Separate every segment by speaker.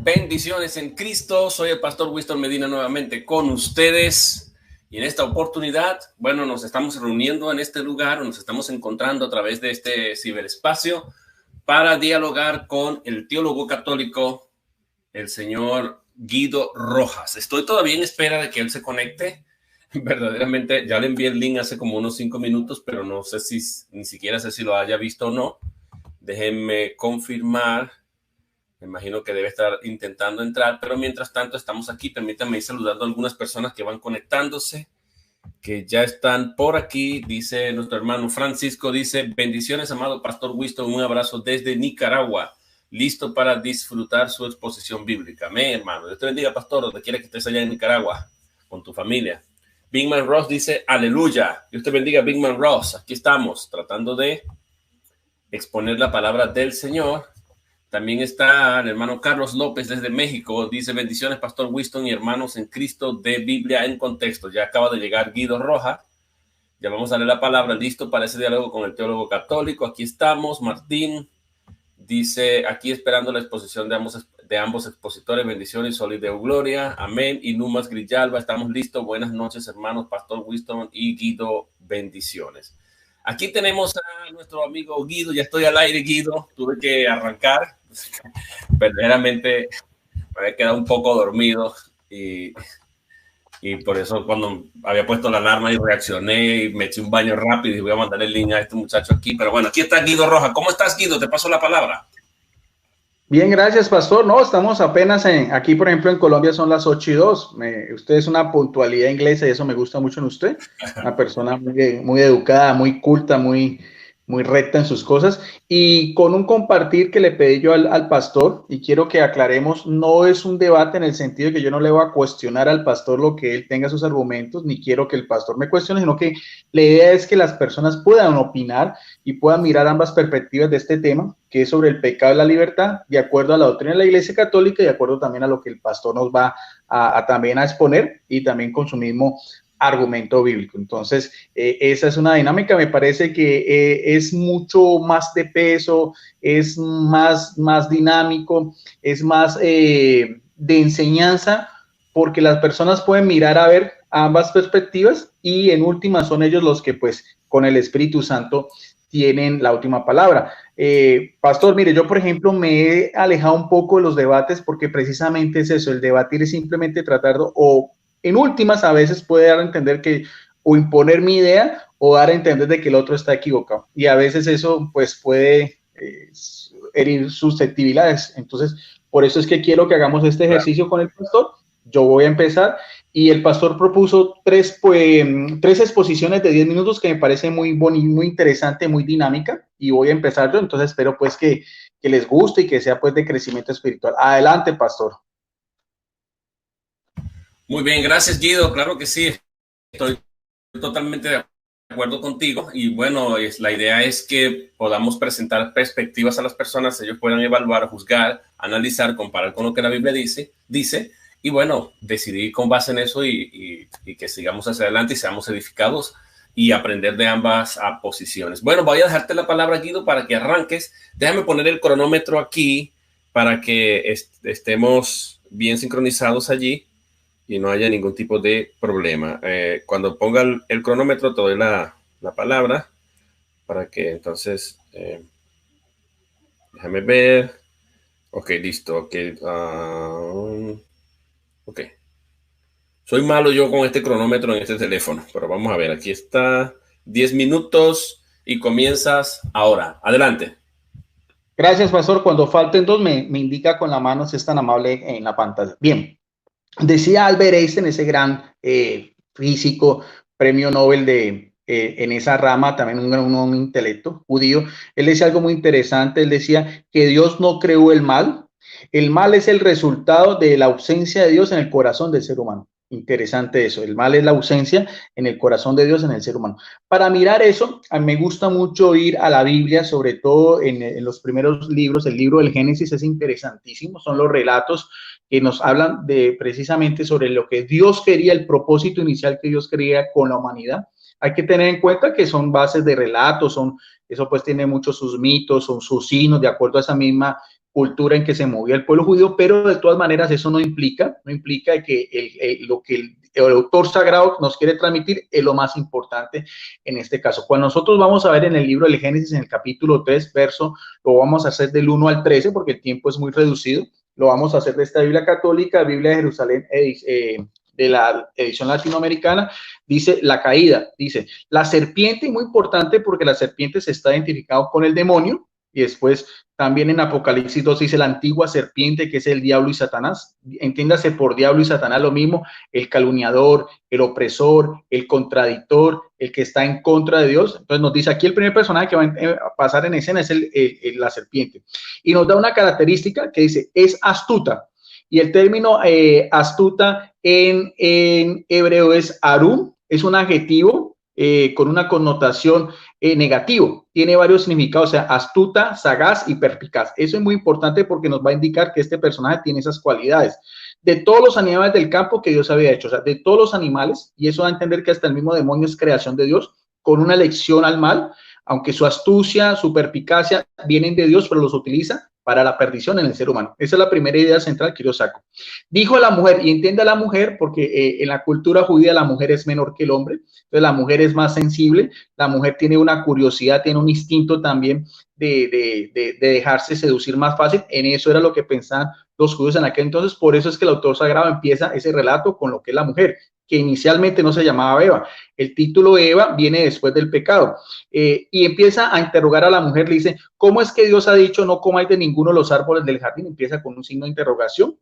Speaker 1: Bendiciones en Cristo, soy el pastor Winston Medina nuevamente con ustedes y en esta oportunidad, bueno, nos estamos reuniendo en este lugar, nos estamos encontrando a través de este ciberespacio para dialogar con el teólogo católico, el señor Guido Rojas. Estoy todavía en espera de que él se conecte, verdaderamente ya le envié el link hace como unos 5 minutos, pero no sé si, ni siquiera sé si lo haya visto o no. Déjenme confirmar. Me imagino que debe estar intentando entrar, pero mientras tanto estamos aquí. Permítanme ir saludando a algunas personas que van conectándose, que ya están por aquí. Dice nuestro hermano Francisco, dice, bendiciones, amado pastor Winston, un abrazo desde Nicaragua, listo para disfrutar su exposición bíblica. Amén, hermano. Dios te bendiga, pastor, donde quiera que estés allá en Nicaragua, con tu familia. Big Man Ross dice, aleluya. Dios te bendiga, Big Man Ross. Aquí estamos, tratando de exponer la palabra del Señor. También está el hermano Carlos López desde México. Dice, bendiciones, pastor Winston y hermanos en Cristo de Biblia en Contexto. Ya acaba de llegar Guido Rojas. Ya vamos a leer la palabra, listo para ese diálogo con el teólogo católico. Aquí estamos. Martín dice, aquí esperando la exposición de ambos expositores. Bendiciones y solidaridad, gloria. Amén. Y Numas Grillalba, estamos listos. Buenas noches, hermanos, pastor Winston y Guido. Bendiciones. Aquí tenemos a nuestro amigo Guido. Ya estoy al aire, Guido. Tuve que arrancar. Verdaderamente me había quedado un poco dormido y por eso cuando había puesto la alarma y reaccioné y me eché un baño rápido y voy a mandar el link a este muchacho aquí. Pero bueno, aquí está Guido Rojas. ¿Cómo estás, Guido? Te paso la palabra.
Speaker 2: Bien, gracias, pastor. No, estamos apenas aquí, por ejemplo, en Colombia son las 8:02. Usted es una puntualidad inglesa y eso me gusta mucho en usted. Una persona muy educada, muy culta, muy recta en sus cosas. Y con un compartir que le pedí yo al pastor, y quiero que aclaremos, no es un debate en el sentido de que yo no le voy a cuestionar al pastor lo que él tenga sus argumentos, ni quiero que el pastor me cuestione, sino que la idea es que las personas puedan opinar y puedan mirar ambas perspectivas de este tema, que es sobre el pecado y la libertad, de acuerdo a la doctrina de la Iglesia Católica y de acuerdo también a lo que el pastor nos va también a exponer y también con su mismo argumento bíblico. Entonces, esa es una dinámica, me parece que es mucho más de peso, es más dinámico, es más de enseñanza, porque las personas pueden mirar a ver ambas perspectivas y en última son ellos los que pues con el Espíritu Santo tienen la última palabra. Pastor, mire, yo por ejemplo me he alejado un poco de los debates porque precisamente es eso, el debatir es simplemente tratar o en últimas a veces puede dar a entender que o imponer mi idea o dar a entender de que el otro está equivocado y a veces eso pues puede herir susceptibilidades. Entonces, por eso es que quiero que hagamos este ejercicio con el pastor. Yo voy a empezar y el pastor propuso tres exposiciones de 10 minutos que me parece muy bonita, muy interesante, muy dinámica y voy a empezar yo. Entonces espero pues que les guste y que sea pues de crecimiento espiritual. Adelante, pastor.
Speaker 1: Muy bien, gracias, Guido. Claro que sí, estoy totalmente de acuerdo contigo y bueno, la idea es que podamos presentar perspectivas a las personas, ellos puedan evaluar, juzgar, analizar, comparar con lo que la Biblia dice y bueno, decidir con base en eso y que sigamos hacia adelante y seamos edificados y aprender de ambas posiciones. Bueno, voy a dejarte la palabra, Guido, para que arranques. Déjame poner el cronómetro aquí para que estemos bien sincronizados allí y no haya ningún tipo de problema. Cuando ponga el cronómetro, te doy la palabra para que entonces, déjame ver. Ok, listo. Ok. Soy malo yo con este cronómetro en este teléfono, pero vamos a ver. Aquí está 10 minutos y comienzas ahora. Adelante.
Speaker 2: Gracias, pastor. Cuando falten 2, me indica con la mano si es tan amable en la pantalla. Bien. Decía Albert Einstein, ese gran físico, premio Nobel en esa rama, también un intelecto judío, él decía algo muy interesante, él decía que Dios no creó el mal es el resultado de la ausencia de Dios en el corazón del ser humano. Interesante eso, el mal es la ausencia en el corazón de Dios en el ser humano. Para mirar eso, a mí me gusta mucho ir a la Biblia, sobre todo en los primeros libros, el libro del Génesis es interesantísimo, son los relatos que nos hablan de precisamente sobre lo que Dios quería, el propósito inicial que Dios quería con la humanidad. Hay que tener en cuenta que son bases de relatos, eso pues tiene muchos sus mitos, son sus signos, de acuerdo a esa misma cultura en que se movía el pueblo judío, pero de todas maneras eso no implica que lo que el autor sagrado nos quiere transmitir es lo más importante en este caso. Cuando nosotros vamos a ver en el libro del Génesis, en el capítulo 3, lo vamos a hacer del 1 al 13, porque el tiempo es muy reducido. Lo vamos a hacer de esta Biblia católica, Biblia de Jerusalén, de la edición latinoamericana. Dice la caída, dice la serpiente, muy importante porque la serpiente se está identificado con el demonio, y después también en Apocalipsis 2 dice la antigua serpiente, que es el diablo y Satanás. Entiéndase por diablo y Satanás lo mismo: el calumniador, el opresor, el contradictor, el que está en contra de Dios. Entonces nos dice aquí el primer personaje que va a pasar en escena es la serpiente, y nos da una característica que dice es astuta, y el término astuta en hebreo es arum, es un adjetivo con una connotación negativo, tiene varios significados, o sea, astuta, sagaz y perspicaz. Eso es muy importante porque nos va a indicar que este personaje tiene esas cualidades. De todos los animales del campo que Dios había hecho, o sea, de todos los animales, y eso va a entender que hasta el mismo demonio es creación de Dios, con una elección al mal, aunque su astucia, su perspicacia vienen de Dios, pero los utiliza para la perdición en el ser humano. Esa es la primera idea central que yo saco. Dijo a la mujer, y entiende a la mujer porque en la cultura judía la mujer es menor que el hombre, entonces la mujer es más sensible, la mujer tiene una curiosidad, tiene un instinto también de dejarse seducir más fácil. En eso era lo que pensaban los judíos en aquel entonces. Por eso es que el autor sagrado empieza ese relato con lo que es la mujer, que inicialmente no se llamaba Eva. El título Eva viene después del pecado, y empieza a interrogar a la mujer. Le dice, ¿cómo es que Dios ha dicho no comáis de ninguno de los árboles del jardín? Empieza con un signo de interrogación,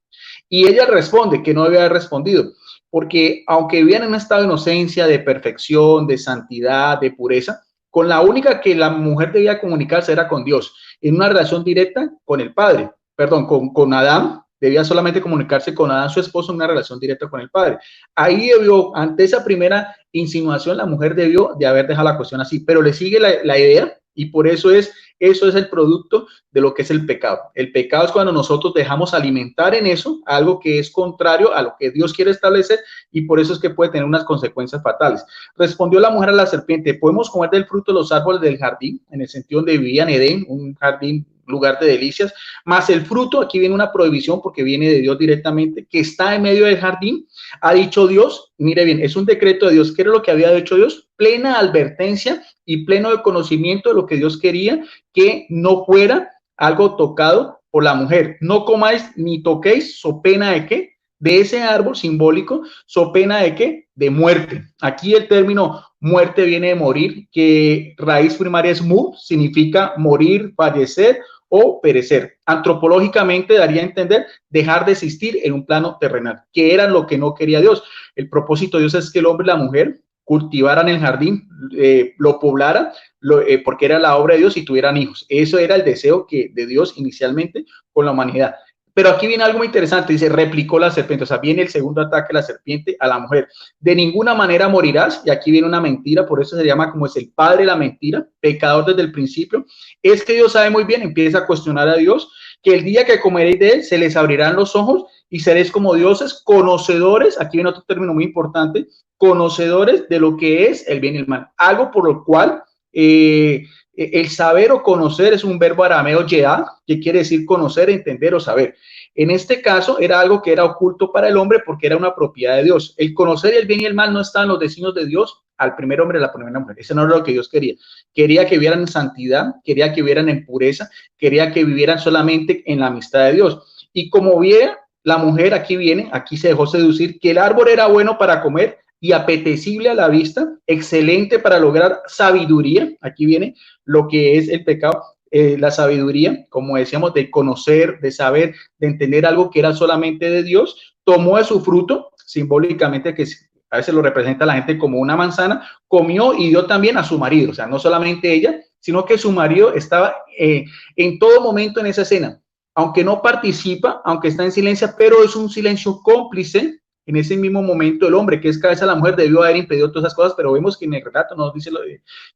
Speaker 2: y ella responde que no debe haber respondido, porque aunque vivían en un estado de inocencia, de perfección, de santidad, de pureza, con la única que la mujer debía comunicarse era con Dios, en una relación directa con el Padre, perdón, con Adán. Debía solamente comunicarse con Adán, su esposo, en una relación directa con el Padre. Ahí debió, ante esa primera insinuación, la mujer debió de haber dejado la cuestión así, pero le sigue la idea, y por eso eso es el producto de lo que es el pecado. El pecado es cuando nosotros dejamos alimentar en eso algo que es contrario a lo que Dios quiere establecer, y por eso es que puede tener unas consecuencias fatales. Respondió la mujer a la serpiente, ¿podemos comer del fruto de los árboles del jardín? En el sentido donde vivía en Edén, un jardín, lugar de delicias, más el fruto. Aquí viene una prohibición porque viene de Dios directamente, que está en medio del jardín. Ha dicho Dios, mire bien, es un decreto de Dios. ¿Qué era lo que había dicho Dios? Plena advertencia y pleno de conocimiento de lo que Dios quería, que no fuera algo tocado por la mujer. No comáis ni toquéis, so pena de qué, de ese árbol simbólico, so pena de qué, de muerte. Aquí el término muerte viene de morir, que raíz primaria es mu, significa morir, fallecer o perecer. Antropológicamente daría a entender dejar de existir en un plano terrenal, que era lo que no quería Dios. El propósito de Dios es que el hombre y la mujer cultivaran el jardín, lo poblaran, porque era la obra de Dios, y tuvieran hijos. Eso era el deseo de Dios inicialmente con la humanidad. Pero aquí viene algo muy interesante, dice, replicó la serpiente, o sea, viene el segundo ataque de la serpiente a la mujer. De ninguna manera morirás, y aquí viene una mentira, por eso se llama como es el padre de la mentira, pecador desde el principio. Es que Dios sabe muy bien, empieza a cuestionar a Dios, que el día que comeréis de él, se les abrirán los ojos y seréis como dioses, conocedores, aquí viene otro término muy importante, conocedores de lo que es el bien y el mal. Algo por lo cual el saber o conocer es un verbo arameo yeá, que quiere decir conocer, entender o saber. En este caso era algo que era oculto para el hombre porque era una propiedad de Dios. El conocer el bien y el mal no estaban los designios de Dios al primer hombre y a la primera mujer. Eso no era lo que Dios quería. Quería que vivieran en santidad, quería que vivieran en pureza, quería que vivieran solamente en la amistad de Dios. Y como viera la mujer, aquí se dejó seducir, que el árbol era bueno para comer y apetecible a la vista, excelente para lograr sabiduría. Aquí viene lo que es el pecado, la sabiduría, como decíamos, de conocer, de saber, de entender algo que era solamente de Dios. Tomó de su fruto, simbólicamente, que a veces lo representa la gente como una manzana, comió y dio también a su marido. O sea, no solamente ella, sino que su marido estaba en todo momento en esa escena, aunque no participa, aunque está en silencio, pero es un silencio cómplice. En ese mismo momento el hombre, que es cabeza de la mujer, debió haber impedido todas esas cosas, pero vemos que en el relato no nos dice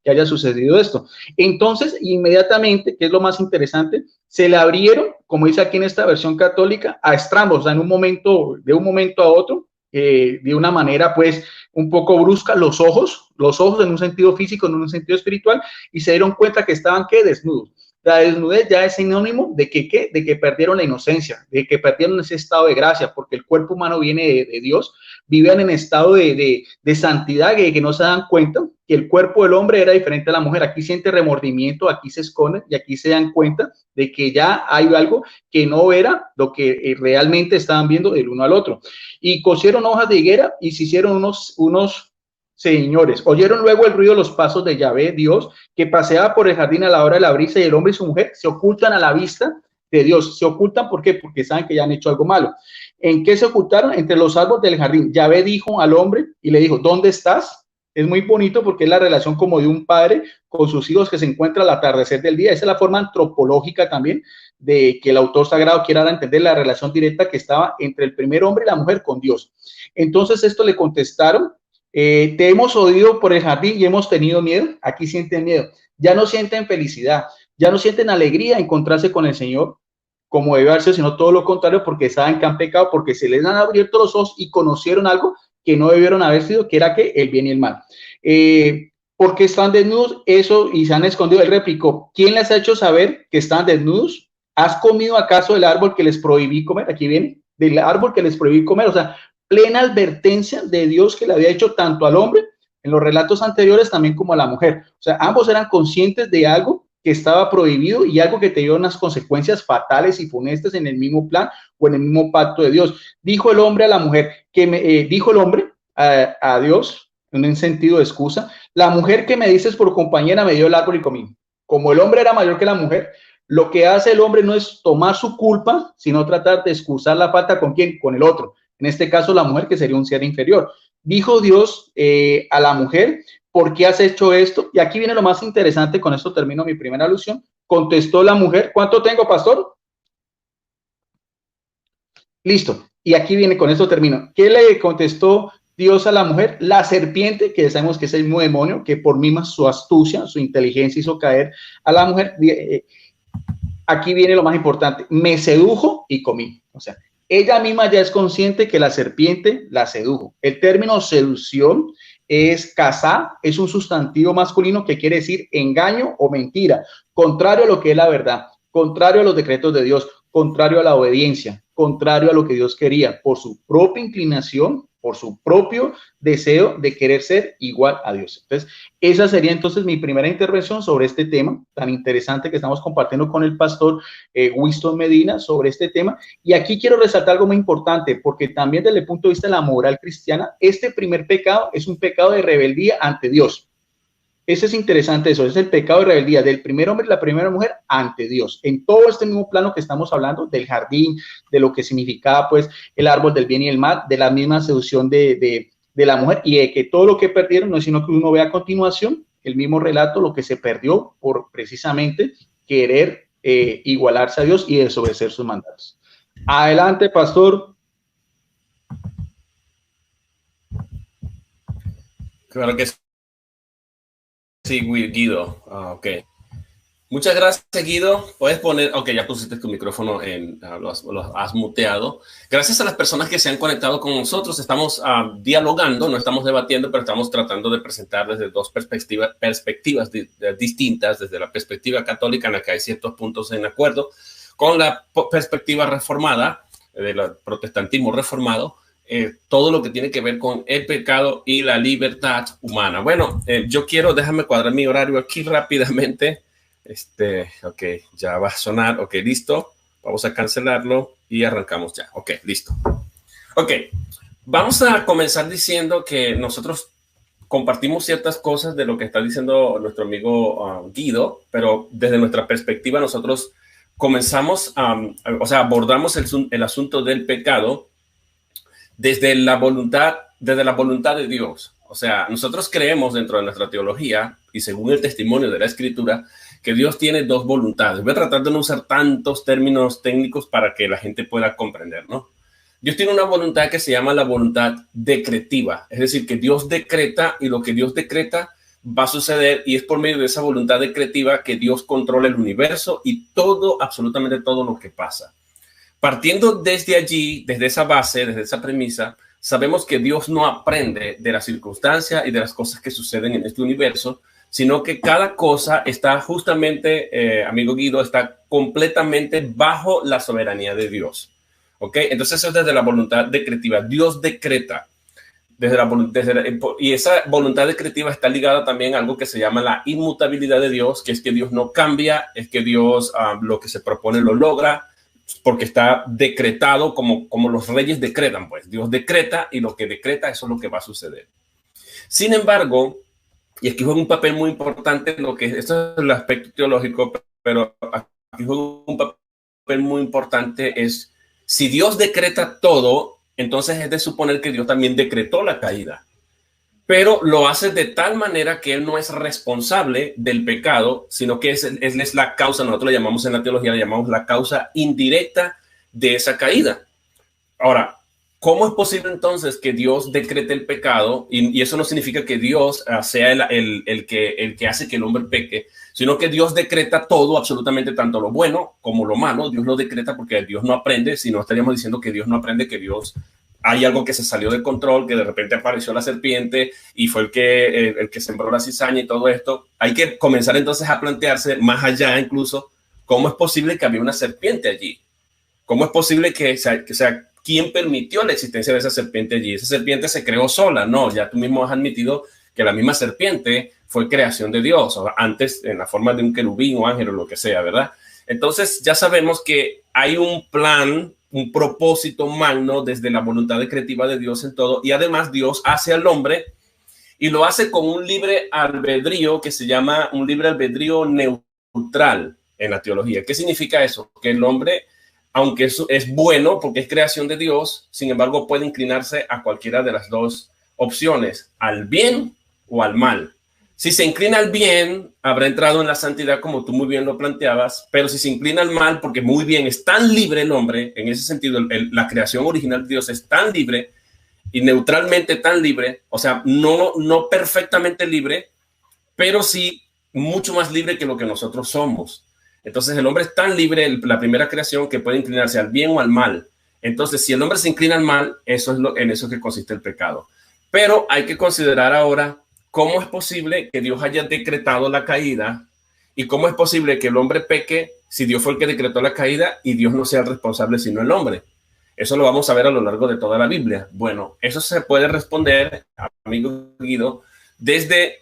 Speaker 2: que haya sucedido esto. Entonces, inmediatamente, que es lo más interesante, se le abrieron, como dice aquí en esta versión católica, a estrambos, o sea, de un momento a otro, de una manera pues un poco brusca, los ojos en un sentido físico, en un sentido espiritual, y se dieron cuenta que estaban, ¿qué? Desnudos. La desnudez ya es sinónimo de que, ¿qué? De que perdieron la inocencia, de que perdieron ese estado de gracia, porque el cuerpo humano viene de Dios, vivían en estado de santidad, que no se dan cuenta que el cuerpo del hombre era diferente a la mujer. Aquí siente remordimiento, aquí se esconden y aquí se dan cuenta de que ya hay algo que no era lo que realmente estaban viendo el uno al otro. Y cosieron hojas de higuera y se hicieron unos señores. Oyeron luego el ruido de los pasos de Yahvé, Dios, que paseaba por el jardín a la hora de la brisa, y el hombre y su mujer se ocultan a la vista de Dios. ¿Se ocultan por qué? Porque saben que ya han hecho algo malo. ¿En qué se ocultaron? Entre los árboles del jardín. Yahvé dijo al hombre y le dijo, ¿dónde estás? Es muy bonito porque es la relación como de un padre con sus hijos que se encuentra al atardecer del día. Esa es la forma antropológica también de que el autor sagrado quiera dar a entender la relación directa que estaba entre el primer hombre y la mujer con Dios. Entonces esto le contestaron, te hemos oído por el jardín y hemos tenido miedo. Aquí sienten miedo. Ya no sienten felicidad, ya no sienten alegría a encontrarse con el Señor como debe hacerse, sino todo lo contrario, porque saben que han pecado, porque se les han abierto los ojos y conocieron algo que no debieron haber sido, que era que el bien y el mal. Porque están desnudos, eso, y se han escondido. Él replicó, ¿quién les ha hecho saber que están desnudos? ¿Has comido acaso del árbol que les prohibí comer? Aquí viene, del árbol que les prohibí comer. O sea, plena advertencia de Dios que le había hecho tanto al hombre en los relatos anteriores también como a la mujer. O sea, ambos eran conscientes de algo que estaba prohibido y algo que te dio unas consecuencias fatales y funestas en el mismo plan o en el mismo pacto de Dios. Dijo el hombre a la mujer, dijo el hombre a Dios, en un sentido de excusa, la mujer que me dices por compañera me dio el árbol y comí. Como el hombre era mayor que la mujer, lo que hace el hombre no es tomar su culpa, sino tratar de excusar la falta ¿con quién? Con el otro. En este caso, la mujer, que sería un ser inferior. Dijo Dios a la mujer, ¿por qué has hecho esto? Y aquí viene lo más interesante, con esto termino mi primera alusión. Contestó la mujer, ¿cuánto tengo, pastor? Listo. Y aquí viene, con esto termino. ¿Qué le contestó Dios a la mujer? La serpiente, que sabemos que es el mismo demonio, que por misma su astucia, su inteligencia hizo caer a la mujer. Aquí viene lo más importante. Me sedujo y comí. O sea, ella misma ya es consciente que la serpiente la sedujo. El término seducción es casá, es un sustantivo masculino que quiere decir engaño o mentira, contrario a lo que es la verdad, contrario a los decretos de Dios, contrario a la obediencia, contrario a lo que Dios quería, por su propia inclinación, por su propio deseo de querer ser igual a Dios. Entonces, esa sería entonces mi primera intervención sobre este tema tan interesante que estamos compartiendo con el pastor Winston Medina sobre este tema. Y aquí quiero resaltar algo muy importante, porque también desde el punto de vista de la moral cristiana, este primer pecado es un pecado de rebeldía ante Dios. Eso es interesante, eso es el pecado de rebeldía del primer hombre y la primera mujer ante Dios. En todo este mismo plano que estamos hablando del jardín, de lo que significaba pues el árbol del bien y el mal, de la misma seducción de la mujer y de que todo lo que perdieron no es sino que uno ve a continuación el mismo relato, lo que se perdió por precisamente querer igualarse a Dios y desobedecer sus mandatos. Adelante, pastor.
Speaker 1: Claro que sí, Guido. Ok. Muchas gracias, Guido. Puedes poner, ok, ya pusiste tu micrófono, lo has muteado. Gracias a las personas que se han conectado con nosotros. Estamos dialogando, no estamos debatiendo, pero estamos tratando de presentar desde dos perspectivas distintas, desde la perspectiva católica, en la que hay ciertos puntos en acuerdo, con la perspectiva reformada, del protestantismo reformado, todo lo que tiene que ver con el pecado y la libertad humana. Bueno, déjame cuadrar mi horario aquí rápidamente. Ok, ya va a sonar. Ok, listo. Vamos a cancelarlo y arrancamos ya. Ok, listo. Ok, vamos a comenzar diciendo que nosotros compartimos ciertas cosas de lo que está diciendo nuestro amigo Guido, pero desde nuestra perspectiva nosotros comenzamos, abordamos el asunto del pecado desde la voluntad de Dios. O sea, nosotros creemos dentro de nuestra teología y según el testimonio de la Escritura que Dios tiene dos voluntades. Voy a tratar de no usar tantos términos técnicos para que la gente pueda comprender, ¿no? Dios tiene una voluntad que se llama la voluntad decretiva. Es decir, que Dios decreta y lo que Dios decreta va a suceder y es por medio de esa voluntad decretiva que Dios controla el universo y todo, absolutamente todo lo que pasa. Partiendo desde allí, desde esa base, desde esa premisa, sabemos que Dios no aprende de las circunstancias y de las cosas que suceden en este universo, sino que cada cosa está justamente, amigo Guido, está completamente bajo la soberanía de Dios. ¿Ok? Entonces eso es desde la voluntad decretiva. Dios decreta. Y esa voluntad decretiva está ligada también a algo que se llama la inmutabilidad de Dios, que es que Dios no cambia, es que Dios lo que se propone lo logra, porque está decretado como los reyes decretan, pues Dios decreta y lo que decreta, eso es lo que va a suceder. Sin embargo, y aquí juega un papel muy importante, esto es el aspecto teológico, pero aquí juega un papel muy importante es, si Dios decreta todo, entonces es de suponer que Dios también decretó la caída, pero lo hace de tal manera que Él no es responsable del pecado, sino que es la causa, nosotros le llamamos en la teología, le llamamos la causa indirecta de esa caída. Ahora, ¿cómo es posible entonces que Dios decrete el pecado? Y eso no significa que Dios sea el que hace que el hombre peque, sino que Dios decreta todo, absolutamente tanto lo bueno como lo malo. Dios lo decreta porque Dios no aprende, si no estaríamos diciendo que Dios no aprende, que Dios hay algo que se salió de control, que de repente apareció la serpiente y fue el que sembró la cizaña y todo esto. Hay que comenzar entonces a plantearse más allá incluso, ¿cómo es posible que había una serpiente allí? ¿Cómo es posible que sea quién permitió la existencia de esa serpiente allí? Esa serpiente se creó sola, no, ya tú mismo has admitido que la misma serpiente fue creación de Dios, o antes en la forma de un querubín o ángel o lo que sea, ¿verdad? Entonces ya sabemos que hay un plan, un propósito magno desde la voluntad decretiva de Dios en todo, y además Dios hace al hombre y lo hace con un libre albedrío que se llama un libre albedrío neutral en la teología. ¿Qué significa eso? Que el hombre, aunque eso es bueno porque es creación de Dios, sin embargo puede inclinarse a cualquiera de las dos opciones, al bien o al mal. Si se inclina al bien, habrá entrado en la santidad como tú muy bien lo planteabas, pero si se inclina al mal, porque muy bien es tan libre el hombre, en ese sentido la creación original de Dios es tan libre y neutralmente tan libre, o sea, no perfectamente libre, pero sí mucho más libre que lo que nosotros somos. Entonces el hombre es tan libre, la primera creación, que puede inclinarse al bien o al mal. Entonces, si el hombre se inclina al mal, en eso que consiste el pecado. Pero hay que considerar ahora cómo es posible que Dios haya decretado la caída y cómo es posible que el hombre peque si Dios fue el que decretó la caída y Dios no sea el responsable sino el hombre. Eso lo vamos a ver a lo largo de toda la Biblia. Bueno, eso se puede responder, amigo Guido, desde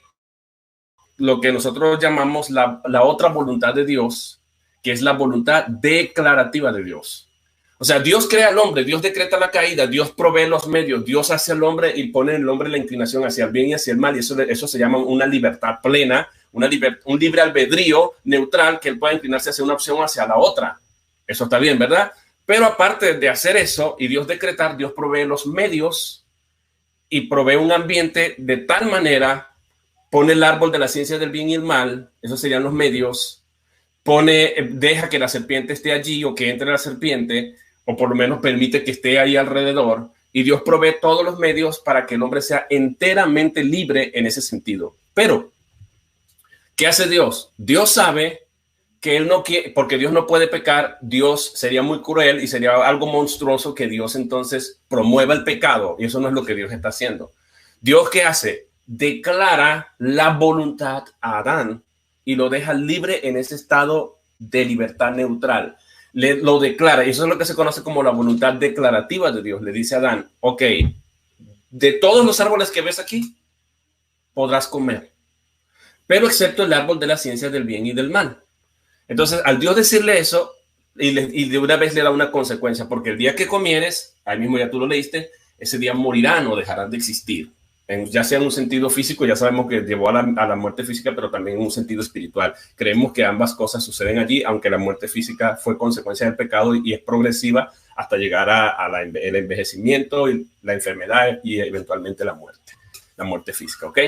Speaker 1: lo que nosotros llamamos la otra voluntad de Dios, que es la voluntad declarativa de Dios. O sea, Dios crea al hombre, Dios decreta la caída, Dios provee los medios, Dios hace al hombre y pone en el hombre la inclinación hacia el bien y hacia el mal, y eso se llama una libertad plena, un libre albedrío neutral, que él pueda inclinarse hacia una opción o hacia la otra. Eso está bien, ¿verdad? Pero aparte de hacer eso y Dios decretar, Dios provee los medios y provee un ambiente de tal manera, pone el árbol de la ciencia del bien y el mal, esos serían los medios, deja que la serpiente esté allí o que entre la serpiente, o por lo menos permite que esté ahí alrededor, y Dios provee todos los medios para que el hombre sea enteramente libre en ese sentido. Pero, ¿qué hace Dios? Dios sabe que él no quiere, porque Dios no puede pecar. Dios sería muy cruel y sería algo monstruoso que Dios entonces promueva el pecado, y eso no es lo que Dios está haciendo. Dios, ¿qué hace? Declara la voluntad a Adán y lo deja libre en ese estado de libertad neutral. Lo declara, y eso es lo que se conoce como la voluntad declarativa de Dios. Le dice a Adán, ok, de todos los árboles que ves aquí, podrás comer, pero excepto el árbol de la ciencia del bien y del mal. Entonces, al Dios decirle eso, y de una vez le da una consecuencia, porque el día que comieres, ahí mismo ya tú lo leíste, ese día morirán o dejarán de existir. Ya sea en un sentido físico, ya sabemos que llevó a la muerte física, pero también en un sentido espiritual. Creemos que ambas cosas suceden allí, aunque la muerte física fue consecuencia del pecado y es progresiva hasta llegar el envejecimiento, y la enfermedad y eventualmente la muerte física, ¿ok?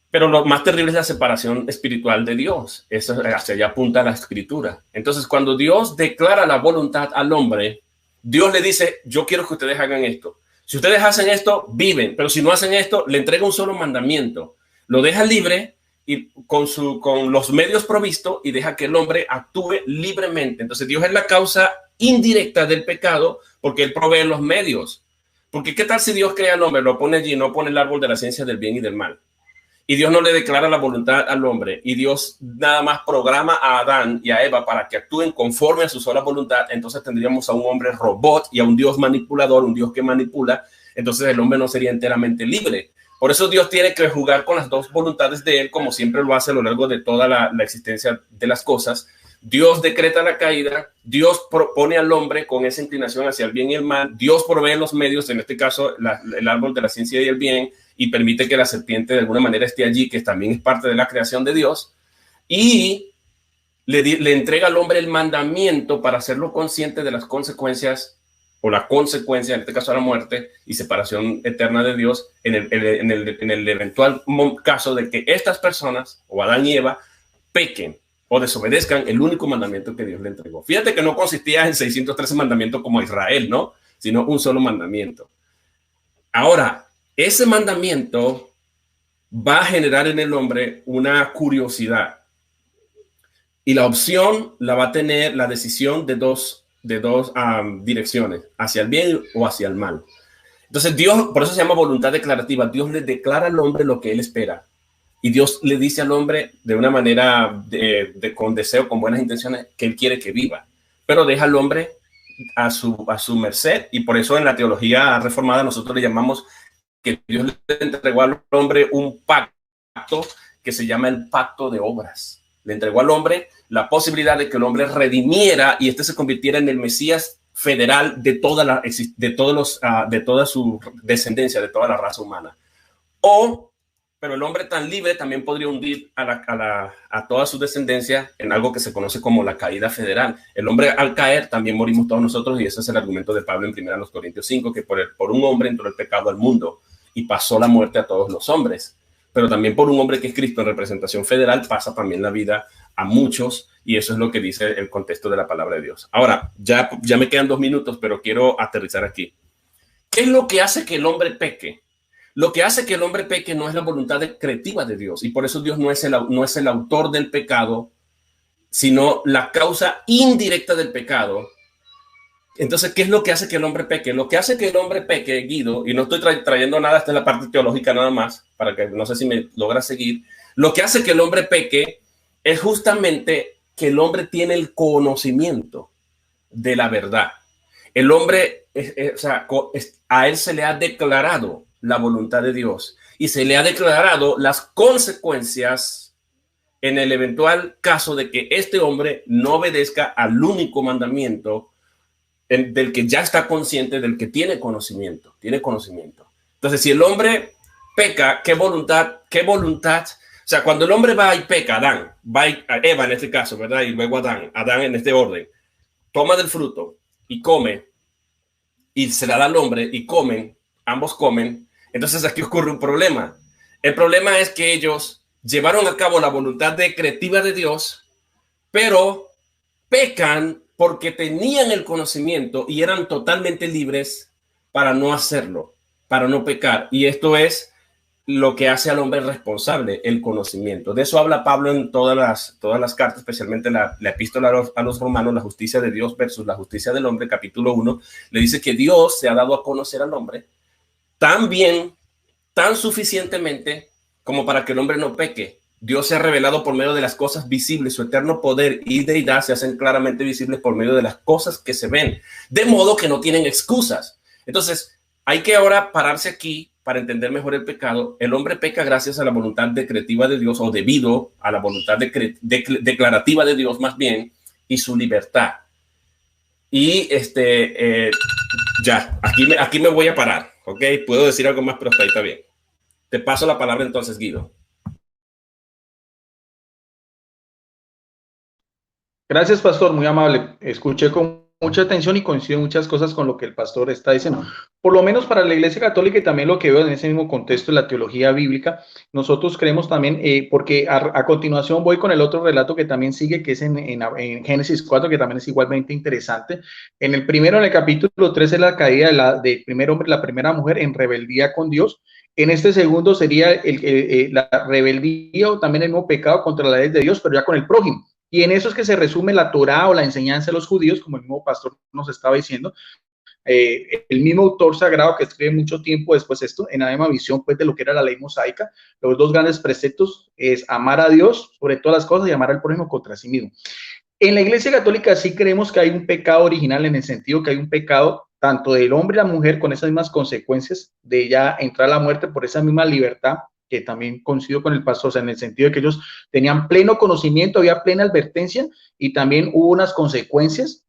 Speaker 1: Pero lo más terrible es la separación espiritual de Dios. Eso hacia allá apunta la escritura. Entonces, cuando Dios declara la voluntad al hombre, Dios le dice, yo quiero que ustedes hagan esto. Si ustedes hacen esto, viven, pero si no hacen esto, le entrega un solo mandamiento. Lo deja libre y con los medios provistos y deja que el hombre actúe libremente. Entonces Dios es la causa indirecta del pecado porque él provee los medios. Porque ¿qué tal si Dios crea al hombre, lo pone allí y no pone el árbol de la ciencia del bien y del mal? y Dios no le declara la voluntad al hombre, y Dios nada más programa a Adán y a Eva para que actúen conforme a su sola voluntad, entonces tendríamos a un hombre robot y a un Dios manipulador, un Dios que manipula. Entonces el hombre no sería enteramente libre. Por eso Dios tiene que jugar con las dos voluntades de él, como siempre lo hace a lo largo de toda la existencia de las cosas. Dios decreta la caída, Dios propone al hombre con esa inclinación hacia el bien y el mal, Dios provee los medios, en este caso el árbol de la ciencia y el bien, y permite que la serpiente de alguna manera esté allí, que también es parte de la creación de Dios, y le entrega al hombre el mandamiento para hacerlo consciente de las consecuencias, o la consecuencia, en este caso la muerte y separación eterna de Dios, en el eventual caso de que estas personas, o Adán y Eva, pequen o desobedezcan el único mandamiento que Dios le entregó. Fíjate que no consistía en 613 mandamientos como Israel, ¿no? Sino un solo mandamiento. Ahora, ese mandamiento va a generar en el hombre una curiosidad. Y la opción la va a tener la decisión de dos direcciones, hacia el bien o hacia el mal. Entonces Dios, por eso se llama voluntad declarativa, Dios le declara al hombre lo que él espera. Y Dios le dice al hombre de una manera con deseo, con buenas intenciones, que él quiere que viva. Pero deja al hombre a su merced. Y por eso en la teología reformada nosotros le llamamos que Dios le entregó al hombre un pacto que se llama el pacto de obras. Le entregó al hombre la posibilidad de que el hombre redimiera y se convirtiera en el Mesías federal de toda su descendencia, de toda la raza humana. Pero el hombre tan libre también podría hundir a toda su descendencia en algo que se conoce como la caída federal. El hombre al caer también morimos todos nosotros, y ese es el argumento de Pablo en 1 Corintios 5, que por un hombre entró el pecado al mundo y pasó la muerte a todos los hombres. Pero también por un hombre que es Cristo en representación federal pasa también la vida a muchos, y eso es lo que dice el contexto de la palabra de Dios. Ahora, ya me quedan 2 minutos, pero quiero aterrizar aquí. ¿Qué es lo que hace que el hombre peque? Lo que hace que el hombre peque no es la voluntad decretiva de Dios, y por eso Dios no es el autor del pecado, sino la causa indirecta del pecado. Entonces, ¿qué es lo que hace que el hombre peque? Lo que hace que el hombre peque, Guido, y no estoy trayendo nada, esta es la parte teológica nada más, para que no sé si me logras seguir. Lo que hace que el hombre peque es justamente que el hombre tiene el conocimiento de la verdad. El hombre, a él se le ha declarado la voluntad de Dios y se le ha declarado las consecuencias en el eventual caso de que este hombre no obedezca al único mandamiento del que ya está consciente, del que tiene conocimiento. Entonces, si el hombre peca, ¿qué voluntad? O sea, cuando el hombre va y peca, Adán, va a Eva en este caso, ¿verdad? Y luego Adán en este orden, toma del fruto y come, y se la da al hombre y comen, ambos comen. Entonces aquí ocurre un problema. El problema es que ellos llevaron a cabo la voluntad decretiva de Dios, pero pecan porque tenían el conocimiento y eran totalmente libres para no hacerlo, para no pecar. Y esto es lo que hace al hombre responsable, el conocimiento. De eso habla Pablo en todas las cartas, especialmente la epístola a los romanos, la justicia de Dios versus la justicia del hombre, capítulo 1, le dice que Dios se ha dado a conocer al hombre tan bien, tan suficientemente como para que el hombre no peque. Dios se ha revelado por medio de las cosas visibles, su eterno poder y deidad se hacen claramente visibles por medio de las cosas que se ven, de modo que no tienen excusas. Entonces, hay que ahora pararse aquí para entender mejor el pecado. El hombre peca gracias a la voluntad decretiva de Dios, o debido a la voluntad declarativa de Dios más bien, y su libertad. Y ya, aquí me voy a parar, ¿ok? Puedo decir algo más, pero hasta ahí está bien. Te paso la palabra entonces, Guido.
Speaker 2: Gracias, pastor, muy amable. Escuché con mucha atención y coincido en muchas cosas con lo que el pastor está diciendo. Por lo menos para la Iglesia Católica, y también lo que veo en ese mismo contexto de la teología bíblica, nosotros creemos también, porque a continuación voy con el otro relato que también sigue, que es en Génesis 4, que también es igualmente interesante. En el primero, en el capítulo 3, es la caída del primer hombre y la primera mujer en rebeldía con Dios. En este segundo sería la rebeldía, o también el mismo pecado contra la ley de Dios, pero ya con el prójimo. Y en eso es que se resume la Torá, o la enseñanza de los judíos, como el mismo pastor nos estaba diciendo, el mismo autor sagrado que escribe mucho tiempo después esto, en la misma visión pues de lo que era la ley mosaica, los dos grandes preceptos es amar a Dios sobre todas las cosas y amar al prójimo contra sí mismo. En la Iglesia Católica sí creemos que hay un pecado original, en el sentido que hay un pecado tanto del hombre y la mujer con esas mismas consecuencias de ya entrar a la muerte por esa misma libertad, que también coincido con el pastor, o sea, en el sentido de que ellos tenían pleno conocimiento, había plena advertencia y también hubo unas consecuencias.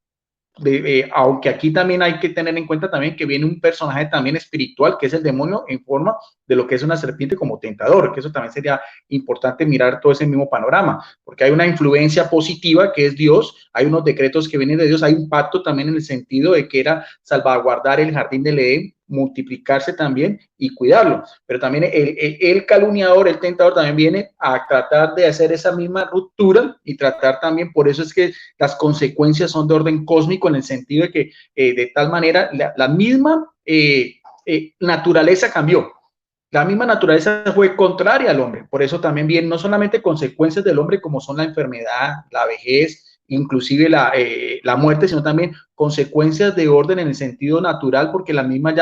Speaker 2: Aunque aquí también hay que tener en cuenta también que viene un personaje también espiritual, que es el demonio en forma de lo que es una serpiente como tentador, que eso también sería importante mirar todo ese mismo panorama, porque hay una influencia positiva que es Dios, hay unos decretos que vienen de Dios, hay un pacto también en el sentido de que era salvaguardar el jardín del Edén, multiplicarse también y cuidarlo, pero también el calumniador, el tentador también viene a tratar de hacer esa misma ruptura y tratar también, por eso es que las consecuencias son de orden cósmico en el sentido de que de tal manera la misma naturaleza cambió. La misma naturaleza fue contraria al hombre, por eso también vienen no solamente consecuencias del hombre como son la enfermedad, la vejez, inclusive la muerte, sino también consecuencias de orden en el sentido natural, porque la misma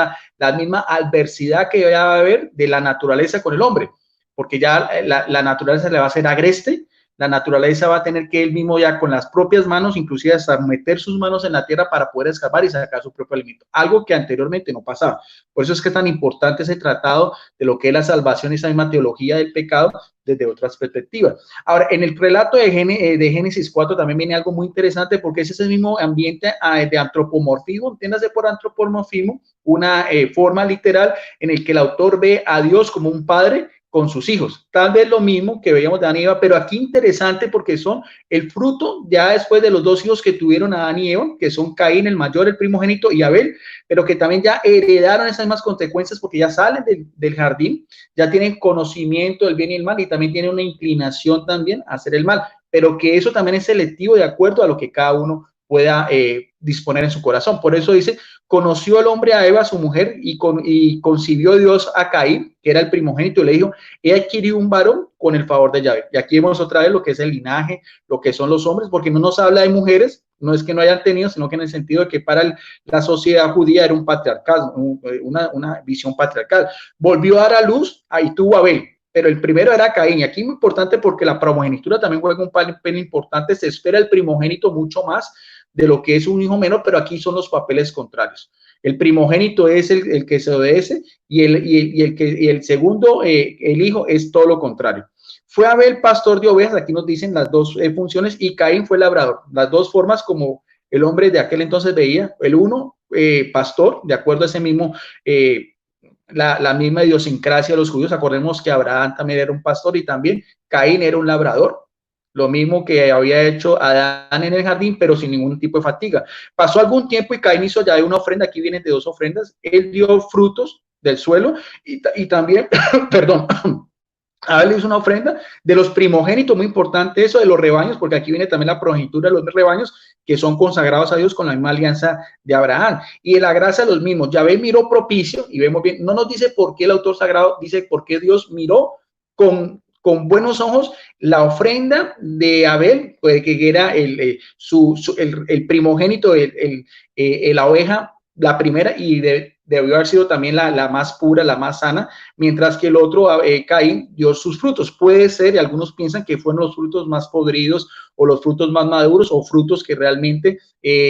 Speaker 2: adversidad que va a haber de la naturaleza con el hombre, porque ya la naturaleza le va a ser agreste, la naturaleza va a tener que él mismo ya con las propias manos, inclusive hasta meter sus manos en la tierra para poder escapar y sacar su propio alimento, algo que anteriormente no pasaba. Por eso es que es tan importante ese tratado de lo que es la salvación y esa misma teología del pecado desde otras perspectivas. Ahora, en el relato de Génesis 4 también viene algo muy interesante porque es ese mismo ambiente de antropomorfismo, entiéndase por antropomorfismo, una forma literal en el que el autor ve a Dios como un padre con sus hijos. Tal vez lo mismo que veíamos de Adán y Eva, pero aquí interesante porque son el fruto ya después de los dos hijos que tuvieron Adán y Eva, que son Caín, el mayor, el primogénito, y Abel, pero que también ya heredaron esas mismas consecuencias porque ya salen del jardín, ya tienen conocimiento del bien y el mal y también tienen una inclinación también a hacer el mal, pero que eso también es selectivo de acuerdo a lo que cada uno pueda disponer en su corazón. Por eso dice, conoció el hombre a Eva, su mujer, y concibió Dios a Caín, que era el primogénito, y le dijo, he adquirido un varón con el favor de Yahvé. Y aquí vemos otra vez lo que es el linaje, lo que son los hombres, porque no nos habla de mujeres, no es que no hayan tenido, sino que en el sentido de que para la sociedad judía era un patriarcal, una visión patriarcal. Volvió a dar a luz, ahí tuvo a Abel, pero el primero era Caín, y aquí es muy importante porque la primogenitura también juega un papel importante, se espera el primogénito mucho más de lo que es un hijo menor, pero aquí son los papeles contrarios. El primogénito es el que se obedece y el segundo, el hijo, es todo lo contrario. Fue Abel pastor de ovejas, aquí nos dicen las dos funciones, y Caín fue labrador. Las dos formas como el hombre de aquel entonces veía, el uno, pastor, de acuerdo a ese mismo, la misma idiosincrasia de los judíos. Acordemos que Abraham también era un pastor y también Caín era un labrador. Lo mismo que había hecho Adán en el jardín, pero sin ningún tipo de fatiga. Pasó algún tiempo y Caín hizo ya una ofrenda. Aquí vienen de dos ofrendas. Él dio frutos del suelo y también, perdón, Abel hizo una ofrenda de los primogénitos, muy importante eso, de los rebaños, porque aquí viene también la progenitura de los rebaños que son consagrados a Dios con la misma alianza de Abraham. Y de la gracia de los mismos. Yahvé miró propicio, y vemos bien, no nos dice por qué el autor sagrado, dice por qué Dios miró con buenos ojos la ofrenda de Abel, pues, que era el primogénito, la oveja, la primera, y debió haber sido también la más pura, la más sana, mientras que el otro, Caín, dio sus frutos. Puede ser, y algunos piensan que fueron los frutos más podridos o los frutos más maduros o frutos que realmente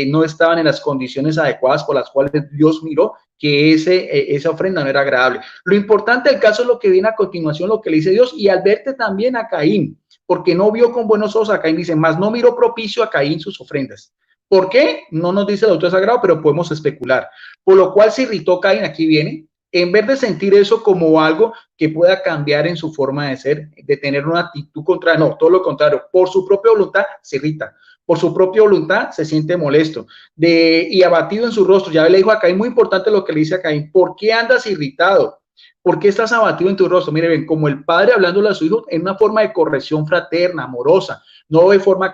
Speaker 2: no estaban en las condiciones adecuadas por las cuales Dios miró que esa ofrenda no era agradable. Lo importante del caso es lo que viene a continuación, lo que le dice Dios, y advierte también a Caín, porque no vio con buenos ojos a Caín, dice, más no miró propicio a Caín sus ofrendas. ¿Por qué? No nos dice el autor sagrado, pero podemos especular. Por lo cual se irritó Caín, aquí viene, en vez de sentir eso como algo que pueda cambiar en su forma de ser, de tener una actitud contraria, no, todo lo contrario, por su propia voluntad se irrita, por su propia voluntad se siente molesto y abatido en su rostro. Ya le dijo a Caín, muy importante lo que le dice a Caín, ¿por qué andas irritado? ¿Por qué estás abatido en tu rostro? Mire, ven, como el padre hablándole a su hijo en una forma de corrección fraterna, amorosa, no de forma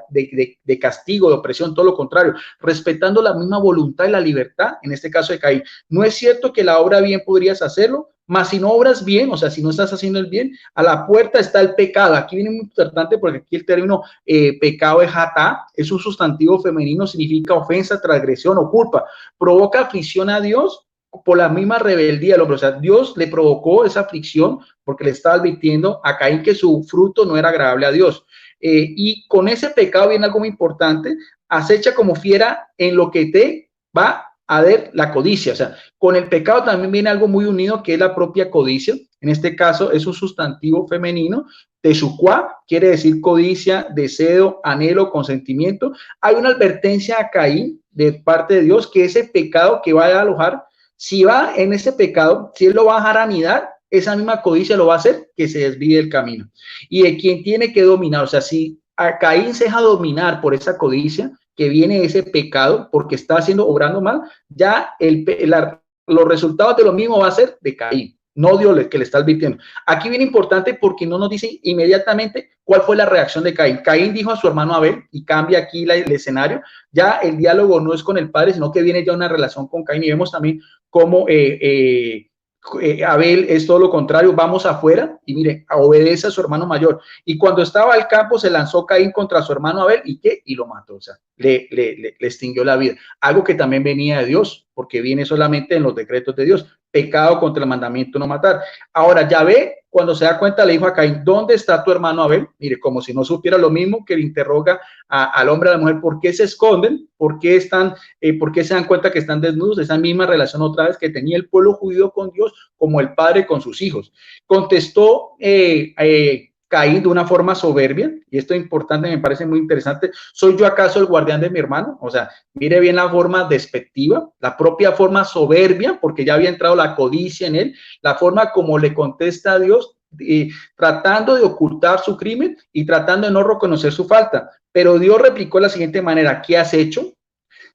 Speaker 2: de castigo, de opresión, todo lo contrario, respetando la misma voluntad y la libertad, en este caso de Caín. No es cierto que la obra bien podrías hacerlo, mas si no obras bien, o sea, si no estás haciendo el bien, a la puerta está el pecado. Aquí viene muy importante porque aquí el término pecado es hatá, es un sustantivo femenino, significa ofensa, transgresión o culpa. Provoca aflicción a Dios por la misma rebeldía del hombre. O sea, Dios le provocó esa aflicción porque le estaba advirtiendo a Caín que su fruto no era agradable a Dios. Y con ese pecado viene algo muy importante: acecha como fiera en lo que te va a ver la codicia. O sea, con el pecado también viene algo muy unido, que es la propia codicia. En este caso es un sustantivo femenino. Teshucuá quiere decir codicia, deseo, anhelo, consentimiento. Hay una advertencia a Caín de parte de Dios que ese pecado que va a alojar, si va en ese pecado, si él lo va a dejar anidar, esa misma codicia lo va a hacer que se desvíe del camino. Y de quien tiene que dominar, o sea, si a Caín se deja dominar por esa codicia, que viene ese pecado, porque está haciendo, obrando mal, ya los resultados de lo mismo va a ser de Caín, no Dios que le está advirtiendo. Aquí viene importante porque no nos dice inmediatamente cuál fue la reacción de Caín. Caín dijo a su hermano Abel, y cambia aquí el escenario, ya el diálogo no es con el padre, sino que viene ya una relación con Caín, y vemos también cómo Abel es todo lo contrario, vamos afuera y mire, obedece a su hermano mayor. Y cuando estaba al campo se lanzó Caín contra su hermano Abel y ¿qué? Y lo mató, o sea, le extinguió la vida. Algo que también venía de Dios, porque viene solamente en los decretos de Dios. Pecado contra el mandamiento no matar. Ahora, Yahvé, cuando se da cuenta, le dijo a Caín: ¿dónde está tu hermano Abel? Mire, como si no supiera lo mismo que le interroga al hombre, a la mujer: ¿por qué se esconden? ¿Por qué se dan cuenta que están desnudos? Esa misma relación otra vez que tenía el pueblo judío con Dios, como el padre con sus hijos. Contestó Caín de una forma soberbia, y esto es importante, me parece muy interesante: ¿soy yo acaso el guardián de mi hermano? O sea, mire bien la forma despectiva, la propia forma soberbia, porque ya había entrado la codicia en él, la forma como le contesta a Dios, tratando de ocultar su crimen y tratando de no reconocer su falta. Pero Dios replicó de la siguiente manera: ¿qué has hecho?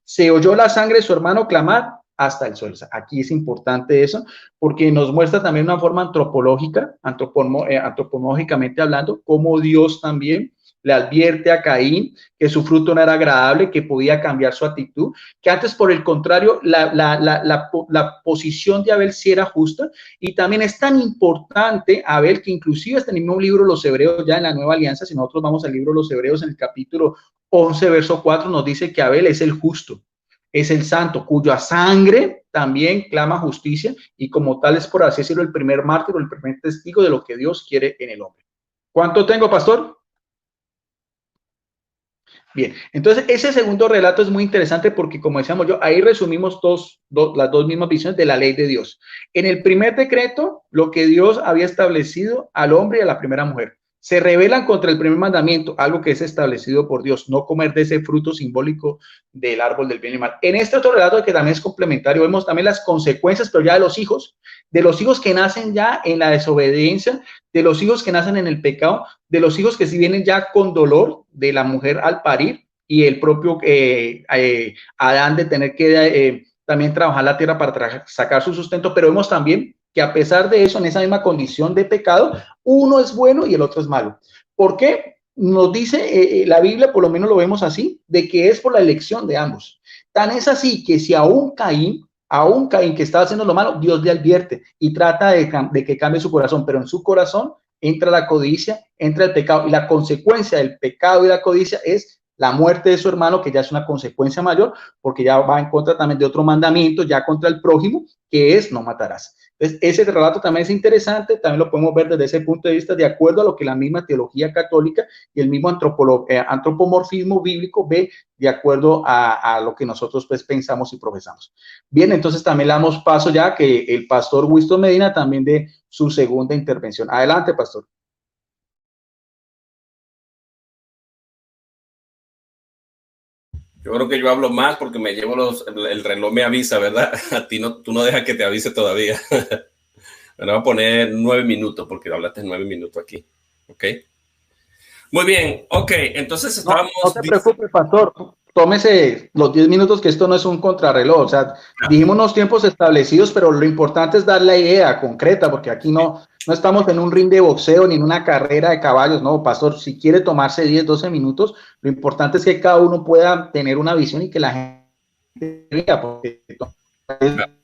Speaker 2: Se oyó la sangre de su hermano clamar hasta el suelo. Aquí es importante eso, porque nos muestra también una forma antropológica, antropológicamente hablando, cómo Dios también le advierte a Caín que su fruto no era agradable, que podía cambiar su actitud, que antes, por el contrario, la posición de Abel sí era justa. Y también es tan importante Abel que inclusive está en el mismo libro Los Hebreos, ya en la Nueva Alianza, si nosotros vamos al libro Los Hebreos, en el capítulo 11, verso 4, nos dice que Abel es el justo, es el santo, cuya sangre también clama justicia, y como tal es, por así decirlo, el primer mártir o el primer testigo de lo que Dios quiere en el hombre. ¿Cuánto tengo, pastor? Bien, entonces ese segundo relato es muy interesante porque, como decíamos yo, ahí resumimos las dos mismas visiones de la ley de Dios. En el primer decreto, lo que Dios había establecido al hombre y a la primera mujer. Se rebelan contra el primer mandamiento, algo que es establecido por Dios: no comer de ese fruto simbólico del árbol del bien y mal. En este otro relato, que también es complementario, vemos también las consecuencias, pero ya de los hijos que nacen ya en la desobediencia, de los hijos que nacen en el pecado, de los hijos que si vienen ya con dolor de la mujer al parir, y el propio Adán de tener que también trabajar la tierra para sacar su sustento. Pero vemos también que a pesar de eso, en esa misma condición de pecado, uno es bueno y el otro es malo. ¿Por qué? Nos dice la Biblia, por lo menos lo vemos así, de que es por la elección de ambos. Tan es así que si aún Caín que estaba haciendo lo malo, Dios le advierte y trata de que cambie su corazón, pero en su corazón entra la codicia, entra el pecado, y la consecuencia del pecado y la codicia es la muerte de su hermano, que ya es una consecuencia mayor, porque ya va en contra también de otro mandamiento, ya contra el prójimo, que es: no matarás. Entonces, ese relato también es interesante, también lo podemos ver desde ese punto de vista, de acuerdo a lo que la misma teología católica y el mismo antropomorfismo bíblico ve, de acuerdo a lo que nosotros pues pensamos y profesamos. Bien, entonces también le damos paso ya que el pastor Winston Medina también dé su segunda intervención. Adelante, pastor.
Speaker 1: Yo creo que yo hablo más porque me llevo el reloj me avisa, ¿verdad? A ti no, tú no dejas que te avise todavía. Me voy a poner 9 minutos porque hablaste 9 minutos aquí. ¿Ok? Muy bien, ok. Entonces estábamos...
Speaker 2: No te preocupes, pastor. tómese los 10 minutos, que esto no es un contrarreloj. O sea, dijimos unos tiempos establecidos, pero lo importante es dar la idea concreta, porque aquí no estamos en un ring de boxeo ni en una carrera de caballos. No, pastor, si quiere tomarse 10, 12 minutos, lo importante es que cada uno pueda tener una visión y que la gente vea, porque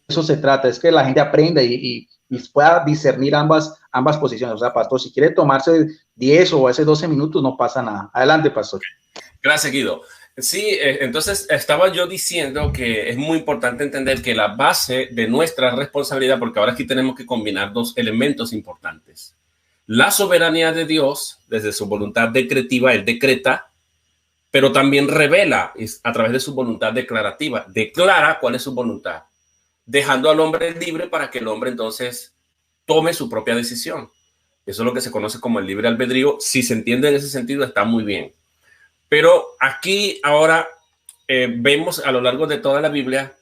Speaker 2: eso se trata, es que la gente aprenda y pueda discernir ambas posiciones. O sea, pastor, si quiere tomarse 10 o ese 12 minutos, no pasa nada. Adelante, pastor.
Speaker 1: Gracias, Guido. Sí, entonces estaba yo diciendo que es muy importante entender que la base de nuestra responsabilidad, porque ahora aquí tenemos que combinar dos elementos importantes. La soberanía de Dios, desde su voluntad decretiva, Él decreta, pero también revela a través de su voluntad declarativa. Declara cuál es su voluntad, dejando al hombre libre para que el hombre entonces tome su propia decisión. Eso es lo que se conoce como el libre albedrío. Si se entiende en ese sentido, está muy bien. Pero aquí ahora vemos a lo largo de toda la Biblia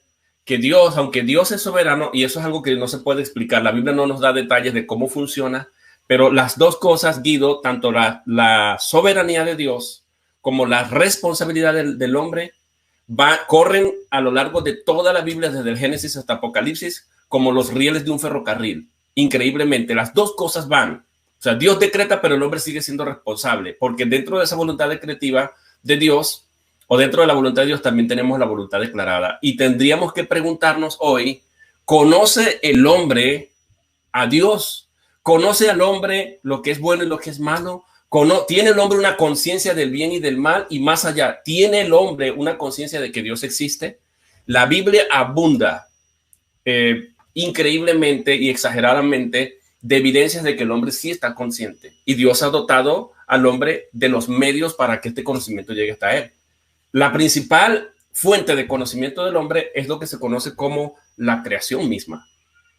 Speaker 1: que Dios, aunque Dios es soberano, y eso es algo que no se puede explicar, la Biblia no nos da detalles de cómo funciona, pero las dos cosas, Guido, tanto la soberanía de Dios como la responsabilidad del hombre, corren a lo largo de toda la Biblia, desde el Génesis hasta Apocalipsis, como los rieles de un ferrocarril. Increíblemente, las dos cosas van. O sea, Dios decreta, pero el hombre sigue siendo responsable, porque dentro de esa voluntad decretiva de Dios, o dentro de la voluntad de Dios, también tenemos la voluntad declarada. Y tendríamos que preguntarnos hoy, ¿conoce el hombre a Dios? ¿Conoce al hombre lo que es bueno y lo que es malo? ¿Tiene el hombre una conciencia del bien y del mal? Y más allá, ¿tiene el hombre una conciencia de que Dios existe? La Biblia abunda increíblemente y exageradamente de evidencias de que el hombre sí está consciente, y Dios ha dotado al hombre de los medios para que este conocimiento llegue hasta él. La principal fuente de conocimiento del hombre es lo que se conoce como la creación misma.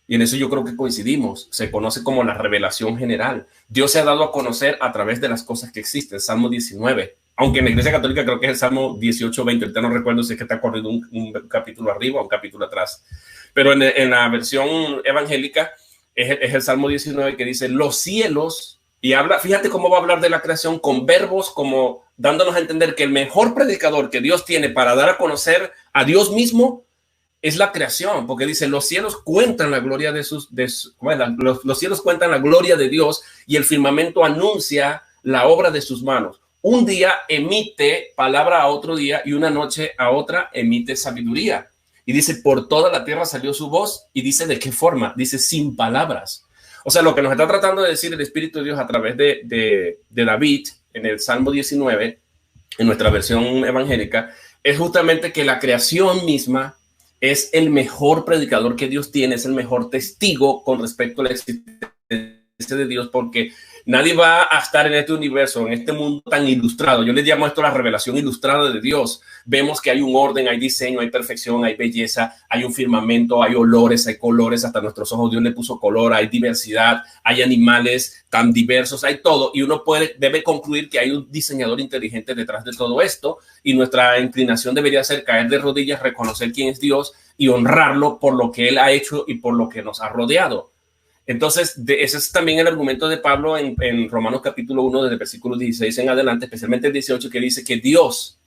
Speaker 1: Y en eso yo creo que coincidimos. Se conoce como la revelación general. Dios se ha dado a conocer a través de las cosas que existen. Salmo 19. Aunque en la Iglesia Católica creo que es el Salmo 18, 20. Ahorita no recuerdo si es que está corriendo un capítulo arriba o un capítulo atrás. Pero en la versión evangélica es el Salmo 19 que dice los cielos, y habla, fíjate cómo va a hablar de la creación con verbos como dándonos a entender que el mejor predicador que Dios tiene para dar a conocer a Dios mismo es la creación, porque dice los cielos cuentan la gloria los cielos cuentan la gloria de Dios, y el firmamento anuncia la obra de sus manos. Un día emite palabra a otro día, y una noche a otra emite sabiduría. Y dice, por toda la tierra salió su voz, y dice, ¿de qué forma? Dice, sin palabras. O sea, lo que nos está tratando de decir el Espíritu de Dios a través de David en el Salmo 19, en nuestra versión evangélica, es justamente que la creación misma es el mejor predicador que Dios tiene, es el mejor testigo con respecto a la existencia de Dios, porque nadie va a estar en este universo, en este mundo tan ilustrado. Yo les llamo esto la revelación ilustrada de Dios. Vemos que hay un orden, hay diseño, hay perfección, hay belleza, hay un firmamento, hay olores, hay colores, hasta nuestros ojos Dios le puso color, hay diversidad, hay animales tan diversos, hay todo, y uno debe concluir que hay un diseñador inteligente detrás de todo esto, y nuestra inclinación debería ser caer de rodillas, reconocer quién es Dios y honrarlo por lo que Él ha hecho y por lo que nos ha rodeado. Entonces, ese es también el argumento de Pablo en Romanos capítulo 1, desde el versículo 16 en adelante, especialmente el 18, que dice que Dios,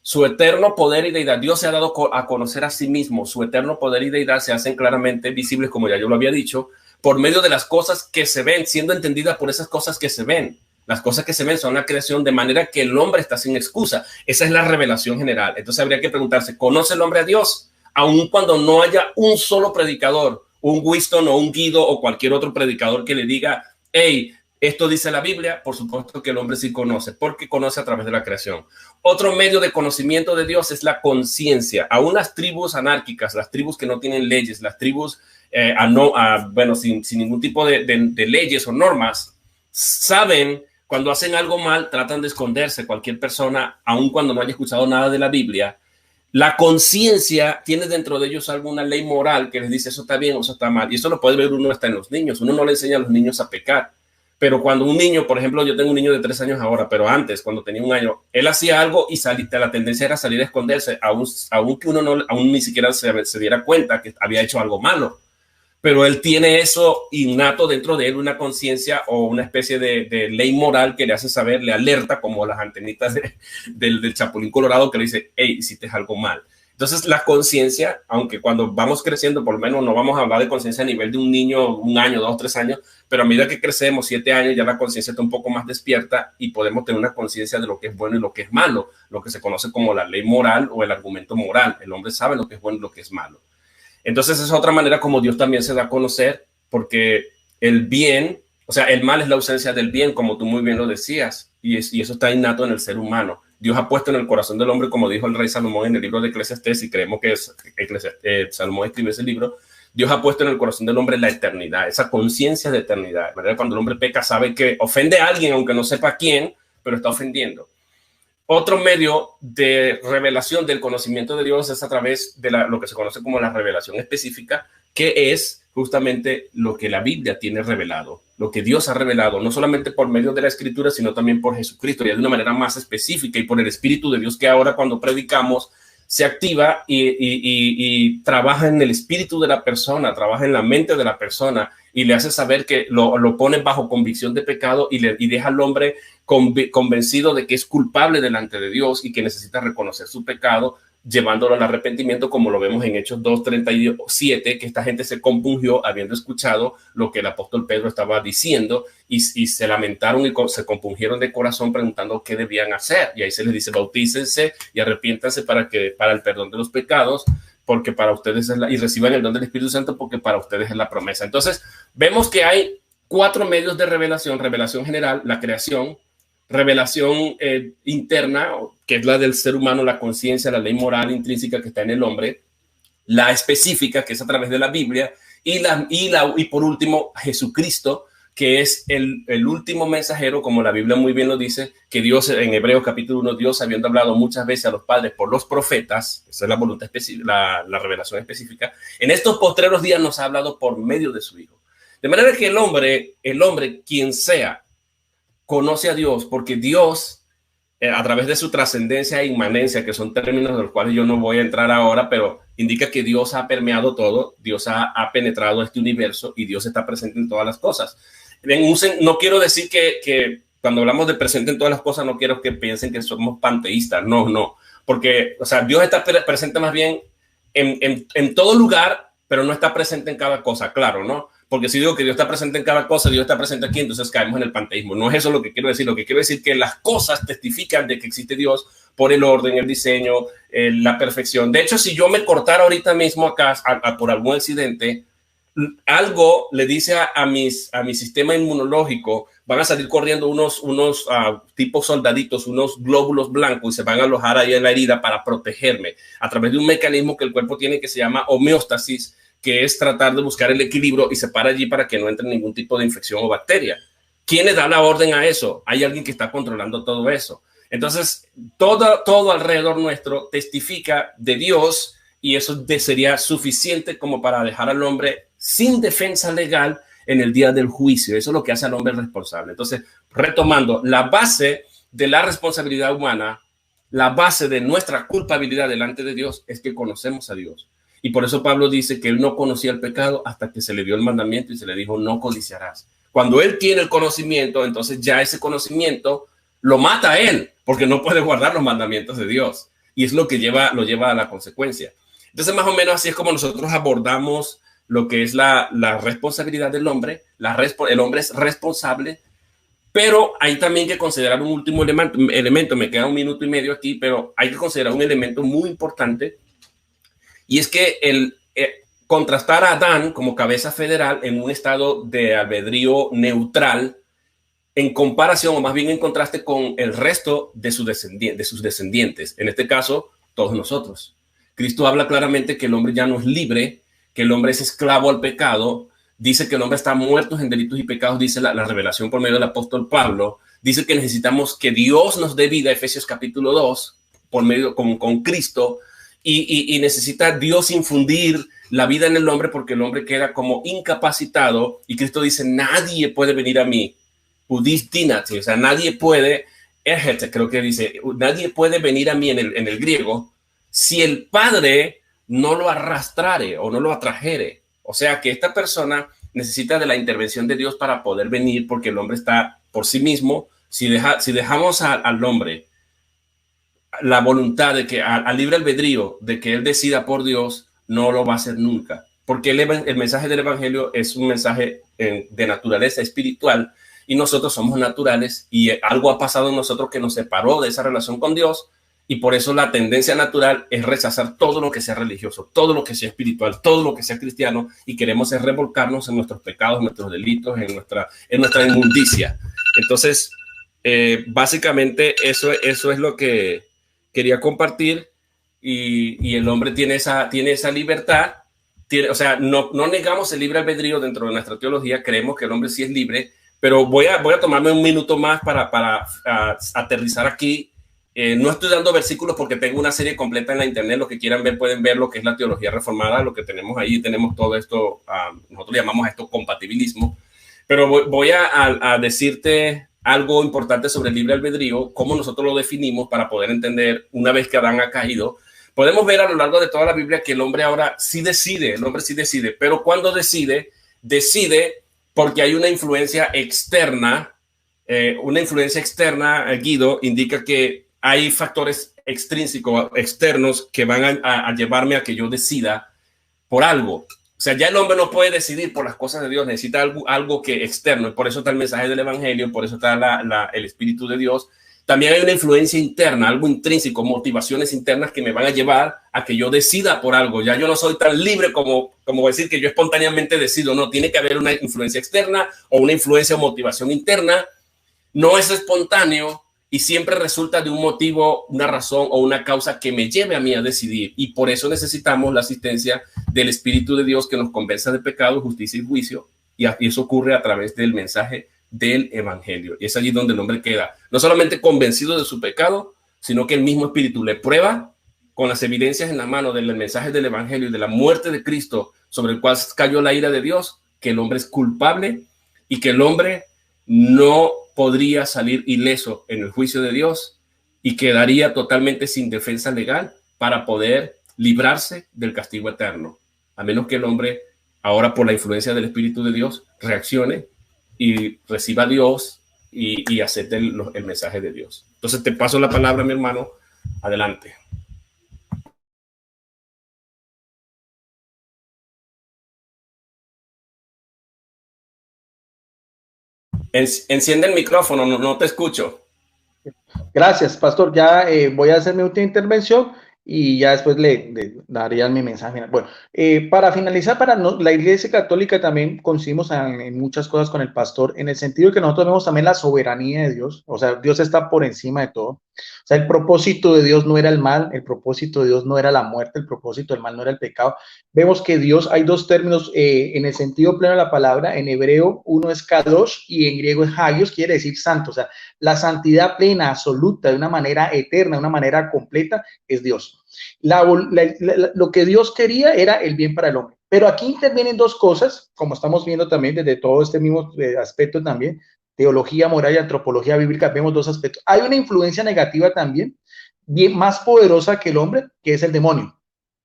Speaker 1: su eterno poder y deidad, Dios se ha dado a conocer a sí mismo, su eterno poder y deidad se hacen claramente visibles, como ya yo lo había dicho, por medio de las cosas que se ven, siendo entendidas por esas cosas que se ven. Las cosas que se ven son la creación, de manera que el hombre está sin excusa. Esa es la revelación general. Entonces habría que preguntarse, ¿conoce el hombre a Dios? Aun cuando no haya un solo predicador, un Winston o un Guido o cualquier otro predicador que le diga, hey, esto dice la Biblia, por supuesto que el hombre sí conoce, porque conoce a través de la creación. Otro medio de conocimiento de Dios es la conciencia. Aún las tribus anárquicas, las tribus que no tienen leyes, las tribus sin ningún tipo de leyes o normas, saben cuando hacen algo mal, tratan de esconderse. Cualquier persona, aun cuando no haya escuchado nada de la Biblia, la conciencia tiene dentro de ellos alguna ley moral que les dice eso está bien o eso está mal. Y eso lo puede ver uno hasta en los niños. Uno no le enseña a los niños a pecar. Pero cuando un niño, por ejemplo, yo tengo un niño de 3 años ahora, pero antes, cuando tenía 1 año, él hacía algo y la tendencia era salir a esconderse, aún que uno aún ni siquiera se diera cuenta que había hecho algo malo. pero él tiene eso innato dentro de él, una conciencia o una especie de ley moral que le hace saber, le alerta como las antenitas del Chapulín Colorado que le dice, hey, hiciste algo mal. Entonces la conciencia, aunque cuando vamos creciendo, por lo menos no vamos a hablar de conciencia a nivel de un niño, 1 año, 2, 3 años, pero a medida que crecemos, 7 años, ya la conciencia está un poco más despierta y podemos tener una conciencia de lo que es bueno y lo que es malo, lo que se conoce como la ley moral o el argumento moral. El hombre sabe lo que es bueno y lo que es malo. Entonces es otra manera como Dios también se da a conocer, porque el bien, o sea, el mal es la ausencia del bien, como tú muy bien lo decías, y eso está innato en el ser humano. Dios ha puesto en el corazón del hombre, como dijo el rey Salomón en el libro de Eclesiastés, y creemos que Salomón escribió ese libro, Dios ha puesto en el corazón del hombre la eternidad, esa conciencia de eternidad. De manera que cuando el hombre peca sabe que ofende a alguien, aunque no sepa quién, pero está ofendiendo. Otro medio de revelación del conocimiento de Dios es a través de lo que se conoce como la revelación específica, que es justamente lo que la Biblia tiene revelado, lo que Dios ha revelado, no solamente por medio de la Escritura, sino también por Jesucristo, y de una manera más específica y por el Espíritu de Dios, que ahora cuando predicamos se activa y trabaja en el espíritu de la persona, trabaja en la mente de la persona y le hace saber que lo pone bajo convicción de pecado y deja al hombre convencido de que es culpable delante de Dios y que necesita reconocer su pecado, llevándolo al arrepentimiento, como lo vemos en Hechos 2:37, que esta gente se compungió habiendo escuchado lo que el apóstol Pedro estaba diciendo y se lamentaron y se compungieron de corazón preguntando qué debían hacer. Y ahí se les dice, bautícense y arrepiéntanse para el perdón de los pecados, porque para ustedes y reciban el don del Espíritu Santo, porque para ustedes es la promesa. Entonces, vemos que hay 4 medios de revelación: revelación general, la creación; revelación interna, que es la del ser humano, la conciencia, la ley moral intrínseca que está en el hombre; la específica, que es a través de la Biblia; y por último, Jesucristo, que es el último mensajero, como la Biblia muy bien lo dice, que Dios, en Hebreos capítulo 1, Dios, habiendo hablado muchas veces a los padres por los profetas, esa es la voluntad específica, la revelación específica, en estos postreros días nos ha hablado por medio de su Hijo. De manera que el hombre, quien sea, conoce a Dios, porque Dios, a través de su trascendencia e inmanencia, que son términos de los cuales yo no voy a entrar ahora, pero indica que Dios ha permeado todo, Dios ha penetrado este universo y Dios está presente en todas las cosas. No quiero decir que cuando hablamos de presente en todas las cosas, no quiero que piensen que somos panteístas, no, porque, o sea, Dios está presente más bien en todo lugar, pero no está presente en cada cosa, claro, ¿no? Porque si digo que Dios está presente en cada cosa, Dios está presente aquí, entonces caemos en el panteísmo. No es eso lo que quiero decir. Lo que quiero decir es que las cosas testifican de que existe Dios por el orden, el diseño, la perfección. De hecho, si yo me cortara ahorita mismo acá por algún accidente, algo le dice a mi sistema inmunológico, van a salir corriendo unos tipos soldaditos, unos glóbulos blancos, y se van a alojar ahí en la herida para protegerme a través de un mecanismo que el cuerpo tiene que se llama homeostasis, que es tratar de buscar el equilibrio y se para allí para que no entre ningún tipo de infección o bacteria. ¿Quién le da la orden a eso? Hay alguien que está controlando todo eso. Entonces, todo alrededor nuestro testifica de Dios, y eso sería suficiente como para dejar al hombre sin defensa legal en el día del juicio. Eso es lo que hace al hombre responsable. Entonces, retomando, la base de la responsabilidad humana, la base de nuestra culpabilidad delante de Dios es que conocemos a Dios. Y por eso Pablo dice que él no conocía el pecado hasta que se le dio el mandamiento y se le dijo, no codiciarás. Cuando él tiene el conocimiento, entonces ya ese conocimiento lo mata a él, porque no puede guardar los mandamientos de Dios. Y es lo que lo lleva a la consecuencia. Entonces, más o menos así es como nosotros abordamos lo que es la responsabilidad del hombre. El hombre es responsable, pero hay también que considerar un último elemento. Me queda 1 minuto y medio aquí, pero hay que considerar un elemento muy importante. Y es que contrastar a Adán como cabeza federal en un estado de albedrío neutral en comparación, o más bien en contraste con el resto de sus descendientes, en este caso, todos nosotros. Cristo habla claramente que el hombre ya no es libre, que el hombre es esclavo al pecado, dice que el hombre está muerto en delitos y pecados, dice la revelación por medio del apóstol Pablo, dice que necesitamos que Dios nos dé vida, Efesios capítulo 2, por medio con Cristo, y necesita Dios infundir la vida en el hombre, porque el hombre queda como incapacitado, y Cristo dice, nadie puede venir a mí, o sea, nadie puede, creo que dice, nadie puede venir a mí en el griego, si el Padre no lo arrastrare o no lo atrajere, O sea que esta persona necesita de la intervención de Dios para poder venir, porque el hombre está por sí mismo. Si dejamos al hombre la voluntad de que al libre albedrío de que él decida por Dios, no lo va a hacer nunca, porque el mensaje del evangelio es un mensaje de naturaleza espiritual y nosotros somos naturales y algo ha pasado en nosotros que nos separó de esa relación con Dios, y por eso la tendencia natural es rechazar todo lo que sea religioso, todo lo que sea espiritual, todo lo que sea cristiano, y queremos revolcarnos en nuestros pecados, en nuestros delitos, en nuestra inmundicia. Entonces, básicamente eso es lo que quería compartir, y el hombre tiene esa libertad. O sea, no negamos el libre albedrío dentro de nuestra teología, creemos que el hombre sí es libre, pero voy a tomarme un minuto más para aterrizar aquí. No estoy dando versículos porque tengo una serie completa en la internet. Los que quieran ver pueden ver lo que es la teología reformada, lo que tenemos ahí. Tenemos todo esto, nosotros llamamos esto compatibilismo. Pero voy a decirte algo importante sobre el libre albedrío, cómo nosotros lo definimos para poder entender una vez que Adán ha caído. Podemos ver a lo largo de toda la Biblia que el hombre ahora sí decide, pero cuando decide porque hay una influencia externa. Guido, indica que hay factores extrínsecos, externos, que van a llevarme a que yo decida por algo. O sea, ya el hombre no puede decidir por las cosas de Dios, necesita algo que externo, y por eso está el mensaje del evangelio, por eso está el Espíritu de Dios. También hay una influencia interna, algo intrínseco, motivaciones internas que me van a llevar a que yo decida por algo. Ya yo no soy tan libre como decir que yo espontáneamente decido. No, tiene que haber una influencia externa o una influencia o motivación interna. No es espontáneo y siempre resulta de un motivo, una razón o una causa que me lleve a mí a decidir. Y por eso necesitamos la asistencia del Espíritu de Dios, que nos convenza de pecado, justicia y juicio. Y eso ocurre a través del mensaje del evangelio. Y es allí donde el hombre queda no solamente convencido de su pecado, sino que el mismo Espíritu le prueba con las evidencias en la mano del mensaje del evangelio y de la muerte de Cristo, sobre el cual cayó la ira de Dios, que el hombre es culpable y que el hombre no podría salir ileso en el juicio de Dios y quedaría totalmente sin defensa legal para poder librarse del castigo eterno, a menos que el hombre, ahora por la influencia del Espíritu de Dios, reaccione y reciba a Dios y acepte el mensaje de Dios. Entonces te paso la palabra, mi hermano. Adelante. Enciende el micrófono, no te escucho.
Speaker 2: Gracias, pastor. Ya voy a hacer mi última intervención y ya después le daría mi mensaje. Bueno, para finalizar, la Iglesia Católica también coincidimos en muchas cosas con el pastor, en el sentido de que nosotros vemos también la soberanía de Dios. O sea, Dios está por encima de todo. O sea, el propósito de Dios no era el mal, el propósito de Dios no era la muerte, el propósito del mal no era el pecado. Vemos que Dios, hay dos términos en el sentido pleno de la palabra. En hebreo, uno es kadosh y en griego es hagios, quiere decir santo. O sea, la santidad plena, absoluta, de una manera eterna, de una manera completa, es Dios. Lo que Dios quería era el bien para el hombre. Pero aquí intervienen dos cosas, como estamos viendo también desde todo este mismo aspecto también, teología moral y antropología bíblica, vemos dos aspectos. Hay una influencia negativa también, bien más poderosa que el hombre, que es el demonio,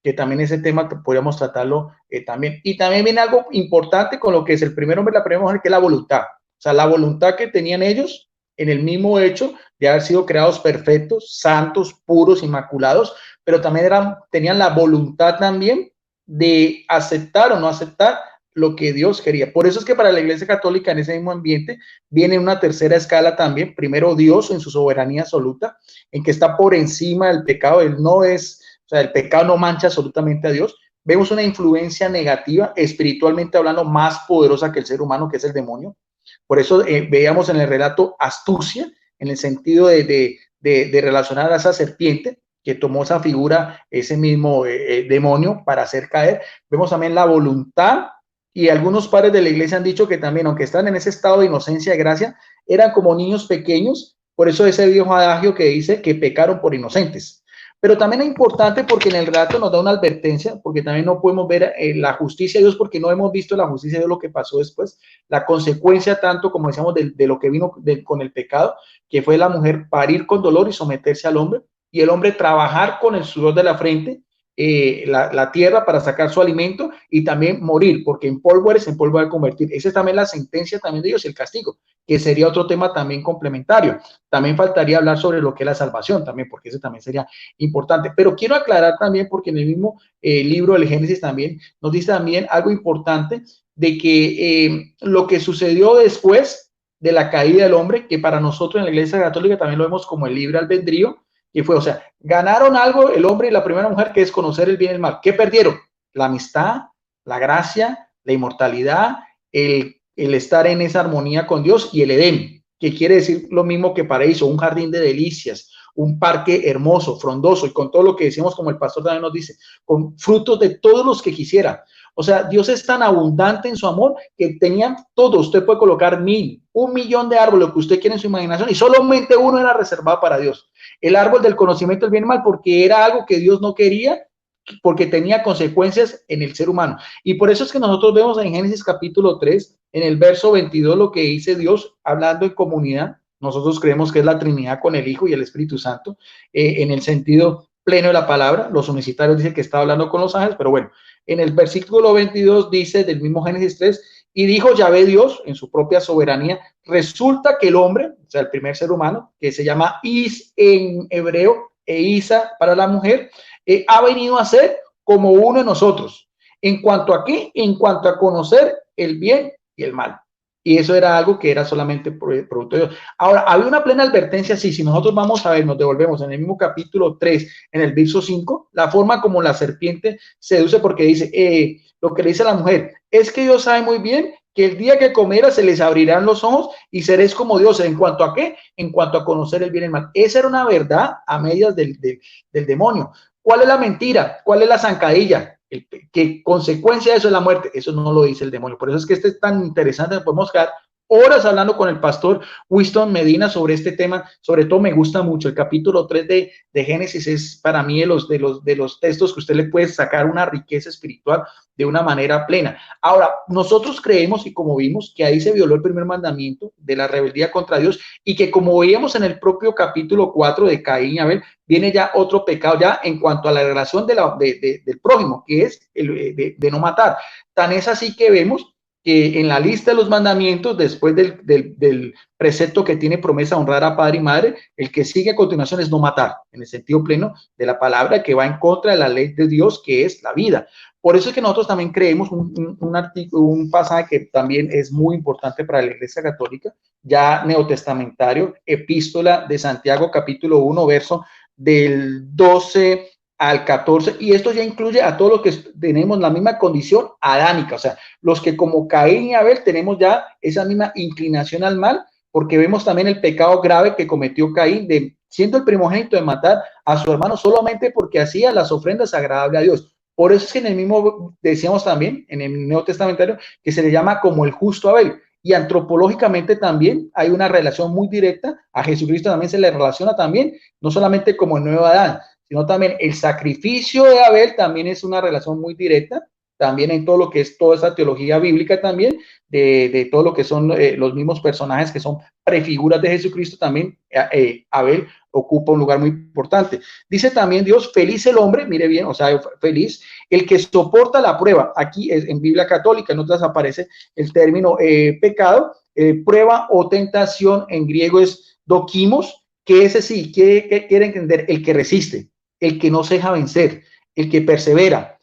Speaker 2: que también ese tema que podríamos tratarlo también. Y también viene algo importante con lo que es el primer hombre, la primera mujer, que es la voluntad. O sea, la voluntad que tenían ellos en el mismo hecho de haber sido creados perfectos, santos, puros, inmaculados, pero también tenían la voluntad también de aceptar o no aceptar lo que Dios quería. Por eso es que para la Iglesia Católica, en ese mismo ambiente, viene una tercera escala también. Primero, Dios en su soberanía absoluta, en que está por encima del pecado. Él no es, o sea, el pecado no mancha absolutamente a Dios. Vemos una influencia negativa, espiritualmente hablando, más poderosa que el ser humano, que es el demonio. Por eso veíamos en el relato astucia, en el sentido de relacionar a esa serpiente que tomó esa figura, ese mismo demonio para hacer caer. Vemos también la voluntad, y algunos padres de la iglesia han dicho que también, aunque están en ese estado de inocencia y gracia, eran como niños pequeños. Por eso ese viejo adagio que dice que pecaron por inocentes. Pero también es importante porque en el relato nos da una advertencia, porque también no podemos ver la justicia de Dios, porque no hemos visto la justicia de Dios, lo que pasó después, la consecuencia tanto, como decíamos, de lo que vino con el pecado, que fue la mujer parir con dolor y someterse al hombre, y el hombre trabajar con el sudor de la frente, la tierra para sacar su alimento y también morir, porque en polvo eres, en polvo vas a convertir. Esa es también la sentencia también de Dios, el castigo, que sería otro tema también complementario. También faltaría hablar sobre lo que es la salvación también, porque eso también sería importante. Pero quiero aclarar también, porque en el mismo libro del Génesis también nos dice también algo importante de que lo que sucedió después de la caída del hombre, que para nosotros en la Iglesia Católica también lo vemos como el libre albedrío, que fue, o sea, ganaron algo el hombre y la primera mujer, que es conocer el bien y el mal. ¿Qué perdieron? La amistad, la gracia, la inmortalidad, el estar en esa armonía con Dios y el Edén, que quiere decir lo mismo que paraíso, un jardín de delicias, un parque hermoso, frondoso, y con todo lo que decimos, como el pastor también nos dice, con frutos de todos los que quisiera. O sea, Dios es tan abundante en su amor que tenían todo. Usted puede colocar 1.000, 1.000.000 de árboles, lo que usted quiera en su imaginación, y solamente uno era reservado para Dios. El árbol del conocimiento del bien y mal, porque era algo que Dios no quería, porque tenía consecuencias en el ser humano. Y por eso es que nosotros vemos en Génesis capítulo 3, en el verso 22, lo que dice Dios hablando en comunidad. Nosotros creemos que es la Trinidad con el Hijo y el Espíritu Santo, en el sentido pleno de la palabra. Los unitarios dicen que está hablando con los ángeles, pero bueno, en el versículo 22 dice del mismo Génesis 3, y dijo Yahvé Dios en su propia soberanía, resulta que el hombre, o sea, el primer ser humano, que se llama Is en hebreo e Isa para la mujer, ha venido a ser como uno de nosotros. ¿En cuanto a qué? En cuanto a conocer el bien y el mal. Y eso era algo que era solamente producto de Dios. Ahora, había una plena advertencia, sí, si nosotros vamos a ver, nos devolvemos en el mismo capítulo 3, en el verso 5, la forma como la serpiente seduce, porque dice, lo que le dice a la mujer, es que Dios sabe muy bien que el día que comiera se les abrirán los ojos y seréis como Dios. ¿En cuanto a qué? En cuanto a conocer el bien y el mal. Esa era una verdad a medias del demonio. ¿Cuál es la mentira? ¿Cuál es la zancadilla? ¿Qué consecuencia de eso es la muerte? Eso no lo dice el demonio. Por eso es que este es tan interesante. Podemos quedar horas hablando con el pastor Winston Medina sobre este tema. Sobre todo me gusta mucho el capítulo 3 de Génesis. Es para mí de los textos que usted le puede sacar una riqueza espiritual de una manera plena. Ahora, nosotros creemos, y como vimos, que ahí se violó el primer mandamiento de la rebeldía contra Dios, y que como veíamos en el propio capítulo 4 de Caín y Abel, viene ya otro pecado ya en cuanto a la relación del prójimo, que es el de no matar. Tan es así que vemos que en la lista de los mandamientos, después del precepto que tiene promesa honrar a padre y madre, el que sigue a continuación es no matar, en el sentido pleno de la palabra, que va en contra de la ley de Dios, que es la vida. Por eso es que nosotros también creemos un pasaje que también es muy importante para la Iglesia Católica, ya neotestamentario, epístola de Santiago, capítulo 1, verso del 12 al 14, y esto ya incluye a todos los que tenemos la misma condición adánica, o sea, los que como Caín y Abel tenemos ya esa misma inclinación al mal, porque vemos también el pecado grave que cometió Caín, de siendo el primogénito de matar a su hermano solamente porque hacía las ofrendas agradables a Dios. Por eso es que en el mismo, decíamos también, en el Nuevo Testamentario, que se le llama como el justo Abel. Y antropológicamente también hay una relación muy directa. A Jesucristo también se le relaciona también, no solamente como el nuevo Adán, sino también el sacrificio de Abel también es una relación muy directa, también en todo lo que es toda esa teología bíblica también, de todo lo que son los mismos personajes que son prefiguras de Jesucristo, también Abel ocupa un lugar muy importante. Dice también Dios, feliz el hombre, mire bien, o sea, feliz, el que soporta la prueba. Aquí en Biblia católica, en otras aparece el término pecado, prueba o tentación, en griego es dokimos, que ese sí, ¿qué quiere entender? El que resiste, el que no se deja vencer, el que persevera.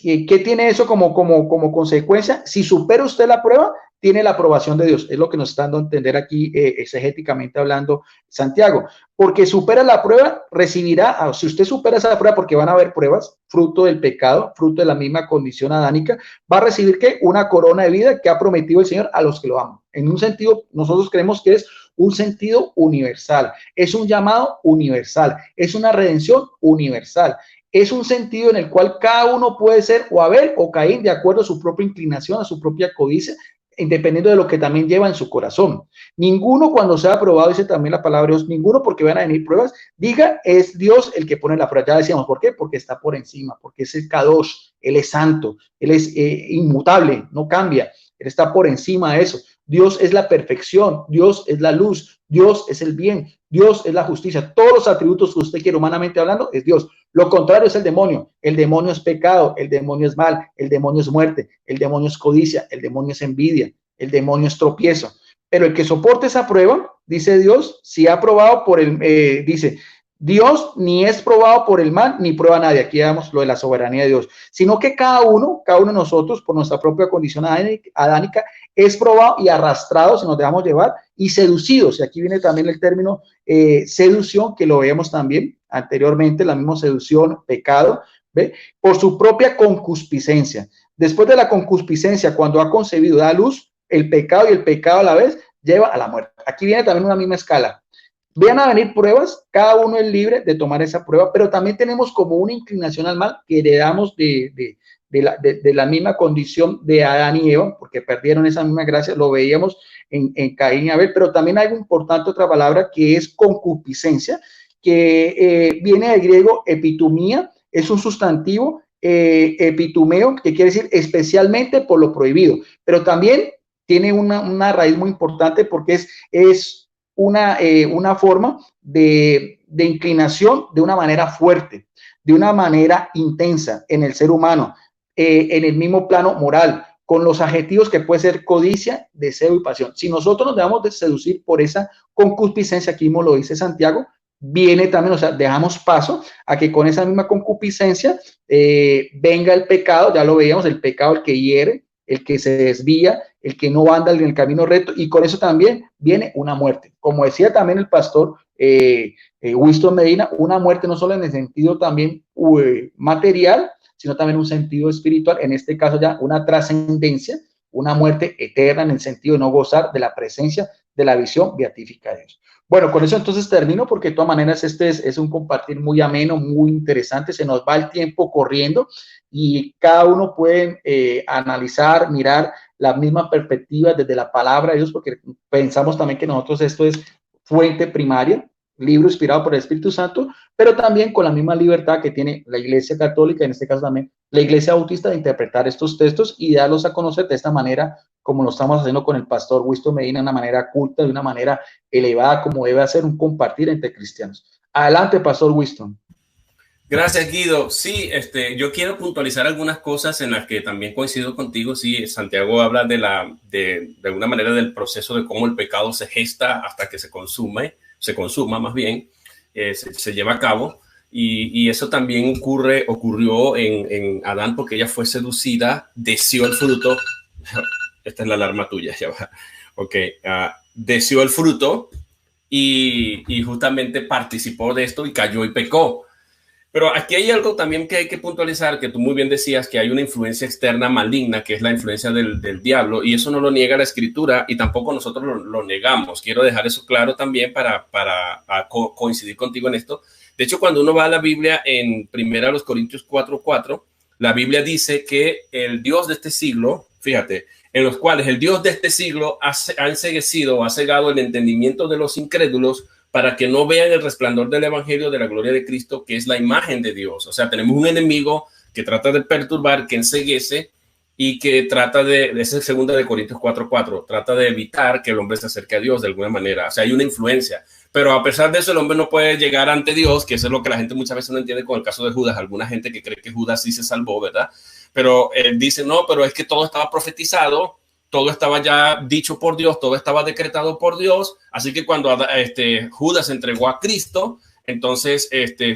Speaker 2: ¿Qué tiene eso como consecuencia? Si supera usted la prueba, tiene la aprobación de Dios. Es lo que nos está dando a entender aquí, exegéticamente hablando, Santiago. Porque supera la prueba, recibirá, si usted supera esa prueba, porque van a haber pruebas, fruto del pecado, fruto de la misma condición adánica, va a recibir ¿qué? Una corona de vida que ha prometido el Señor a los que lo aman. En un sentido, nosotros creemos que es un sentido universal, es un llamado universal, es una redención universal. Es un sentido en el cual cada uno puede ser o Abel o Caín de acuerdo a su propia inclinación, a su propia codicia, dependiendo de lo que también lleva en su corazón. Ninguno cuando sea aprobado, dice también la palabra de Dios, ninguno porque van a venir pruebas, diga es Dios el que pone la prueba. Ya decíamos, ¿por qué? Porque está por encima, porque es el Kadosh, Él es santo, Él es inmutable, no cambia, Él está por encima de eso. Dios es la perfección, Dios es la luz, Dios es el bien, Dios es la justicia. Todos los atributos que usted quiere humanamente hablando es Dios. Lo contrario es el demonio. El demonio es pecado, el demonio es mal, el demonio es muerte, el demonio es codicia, el demonio es envidia, el demonio es tropiezo. Pero el que soporte esa prueba, dice Dios, si ha probado por el, dice, Dios ni es probado por el mal, ni prueba a nadie. Aquí damos lo de la soberanía de Dios, sino que cada uno de nosotros, por nuestra propia condición adánica, es probado y arrastrado, si nos dejamos llevar, y seducidos. Y aquí viene también el término seducción, que lo veíamos también anteriormente, la misma seducción, pecado, ¿ve? Por su propia concupiscencia. Después de la concupiscencia, cuando ha concebido, da a luz el pecado, y el pecado a la vez lleva a la muerte. Aquí viene también una misma escala. Van a venir pruebas, cada uno es libre de tomar esa prueba, pero también tenemos como una inclinación al mal que heredamos de la misma condición de Adán y Eva, porque perdieron esa misma gracia, lo veíamos en Caín y Abel, pero también hay importante otra palabra que es concupiscencia, que viene del griego epitumía, es un sustantivo, epitumeo, que quiere decir especialmente por lo prohibido, pero también tiene una raíz muy importante porque es una forma de inclinación de una manera fuerte, de una manera intensa en el ser humano, en el mismo plano moral, con los adjetivos que puede ser codicia, deseo y pasión. Si nosotros nos dejamos de seducir por esa concupiscencia, aquí mismo lo dice Santiago, viene también, o sea, dejamos paso a que con esa misma concupiscencia venga el pecado, ya lo veíamos, el pecado, el que hiere, el que se desvía, el que no anda en el camino recto, y con eso también viene una muerte. Como decía también el pastor Winston Medina, una muerte no solo en el sentido también material, sino también un sentido espiritual, en este caso ya una trascendencia, una muerte eterna en el sentido de no gozar de la presencia, de la visión beatífica de Dios. Bueno, con eso entonces termino, porque de todas maneras este es un compartir muy ameno, muy interesante, se nos va el tiempo corriendo y cada uno puede analizar, mirar las mismas perspectivas desde la palabra de Dios, porque pensamos también que nosotros esto es fuente primaria, libro inspirado por el Espíritu Santo, pero también con la misma libertad que tiene la Iglesia Católica, en este caso también la Iglesia Bautista, de interpretar estos textos y darlos a conocer de esta manera, como lo estamos haciendo con el pastor Winston Medina, de una manera culta, de una manera elevada, como debe hacer un compartir entre cristianos. Adelante, pastor Winston.
Speaker 1: Gracias, Guido. Sí, yo quiero puntualizar algunas cosas en las que también coincido contigo. Sí, Santiago habla de alguna manera del proceso de cómo el pecado se gesta hasta que se consuma más bien, se lleva a cabo. Y eso también ocurrió en Adán, porque ella fue seducida, deseó el fruto. Esta es la alarma tuya, ya va. Ok, deseó el fruto y justamente participó de esto y cayó y pecó. Pero aquí hay algo también que hay que puntualizar, que tú muy bien decías, que hay una influencia externa maligna, que es la influencia del diablo, y eso no lo niega la Escritura y tampoco nosotros lo negamos. Quiero dejar eso claro también para coincidir contigo en esto. De hecho, cuando uno va a la Biblia en 1 Corintios 4:4, la Biblia dice que el Dios de este siglo, fíjate, en los cuales el Dios de este siglo ha enceguecido o ha cegado el entendimiento de los incrédulos para que no vean el resplandor del evangelio de la gloria de Cristo, que es la imagen de Dios. O sea, tenemos un enemigo que trata de perturbar, que enceguece y que trata esa es 2 Corintios 4:4, trata de evitar que el hombre se acerque a Dios de alguna manera. O sea, hay una influencia. Pero a pesar de eso, el hombre no puede llegar ante Dios, que eso es lo que la gente muchas veces no entiende con el caso de Judas. Alguna gente que cree que Judas sí se salvó, ¿verdad? Pero él dice, no, pero es que todo estaba profetizado, todo estaba ya dicho por Dios, todo estaba decretado por Dios, así que cuando Judas entregó a Cristo, entonces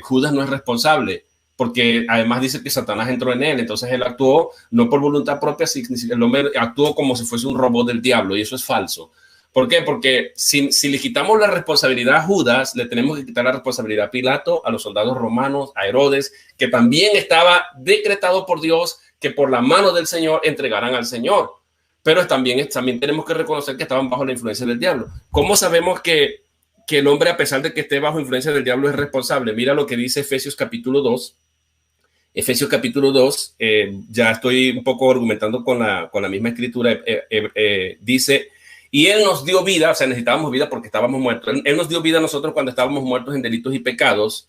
Speaker 1: Judas no es responsable, porque además dice que Satanás entró en él, entonces él actuó no por voluntad propia, el hombre actuó como si fuese un robot del diablo, y eso es falso. ¿Por qué? Porque si le quitamos la responsabilidad a Judas, le tenemos que quitar la responsabilidad a Pilato, a los soldados romanos, a Herodes, que también estaba decretado por Dios que por la mano del Señor entregaran al Señor. Pero también tenemos que reconocer que estaban bajo la influencia del diablo. ¿Cómo sabemos que el hombre, a pesar de que esté bajo influencia del diablo, es responsable? Mira lo que dice Efesios capítulo 2. Efesios capítulo 2, ya estoy un poco argumentando con la misma escritura, dice, y Él nos dio vida, o sea, necesitábamos vida porque estábamos muertos. Él nos dio vida a nosotros cuando estábamos muertos en delitos y pecados.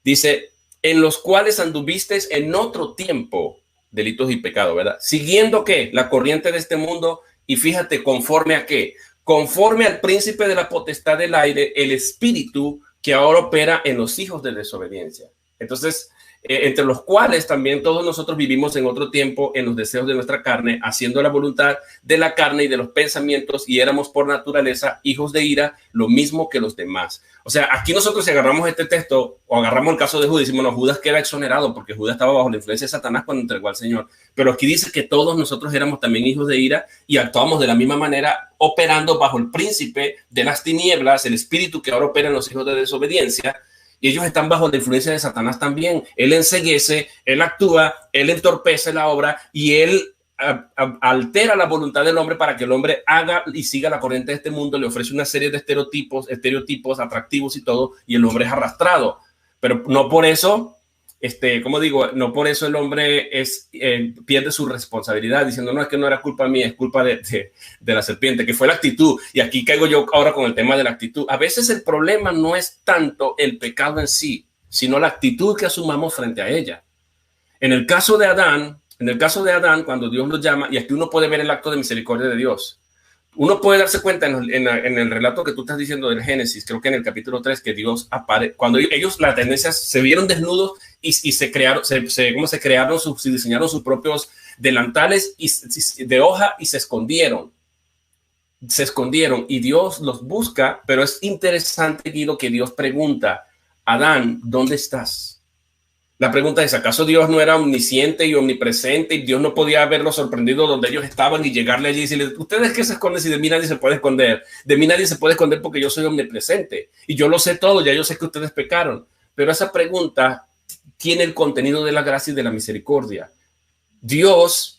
Speaker 1: Dice, en los cuales anduvisteis en otro tiempo, delitos y pecados, ¿verdad? Siguiendo ¿qué? La corriente de este mundo, y fíjate, ¿conforme a qué? Conforme al príncipe de la potestad del aire, el espíritu que ahora opera en los hijos de desobediencia. Entonces, entre los cuales también todos nosotros vivimos en otro tiempo en los deseos de nuestra carne, haciendo la voluntad de la carne y de los pensamientos, y éramos por naturaleza hijos de ira, lo mismo que los demás. O sea, aquí nosotros si agarramos este texto o agarramos el caso de Judas, decimos, no, Judas queda exonerado porque Judas estaba bajo la influencia de Satanás cuando entregó al Señor. Pero aquí dice que todos nosotros éramos también hijos de ira y actuamos de la misma manera, operando bajo el príncipe de las tinieblas, el espíritu que ahora opera en los hijos de desobediencia. Y ellos están bajo la influencia de Satanás también. Él enceguece, él actúa, él entorpece la obra y él altera la voluntad del hombre para que el hombre haga y siga la corriente de este mundo. Le ofrece una serie de estereotipos atractivos y todo, y el hombre es arrastrado. Pero no por eso, como digo, no por eso el hombre pierde su responsabilidad diciendo, no, es que no era culpa mía, es culpa de la serpiente, que fue la actitud. Y aquí caigo yo ahora con el tema de la actitud. A veces el problema no es tanto el pecado en sí, sino la actitud que asumamos frente a ella. En el caso de Adán, cuando Dios lo llama, y aquí uno puede ver el acto de misericordia de Dios, uno puede darse cuenta en el relato que tú estás diciendo del Génesis, creo que en el capítulo 3, que Dios aparece, cuando ellos, la tendencia, se vieron desnudos y se diseñaron sus propios delantales de hoja y se escondieron, y Dios los busca, pero es interesante, Guido, que Dios pregunta, Adán, ¿dónde estás? La pregunta es, ¿acaso Dios no era omnisciente y omnipresente y Dios no podía haberlo sorprendido donde ellos estaban y llegarle allí y decirle, ¿ustedes qué se esconden si de mí nadie se puede esconder? De mí nadie se puede esconder porque yo soy omnipresente y yo lo sé todo, ya yo sé que ustedes pecaron. Pero esa pregunta tiene el contenido de la gracia y de la misericordia. Dios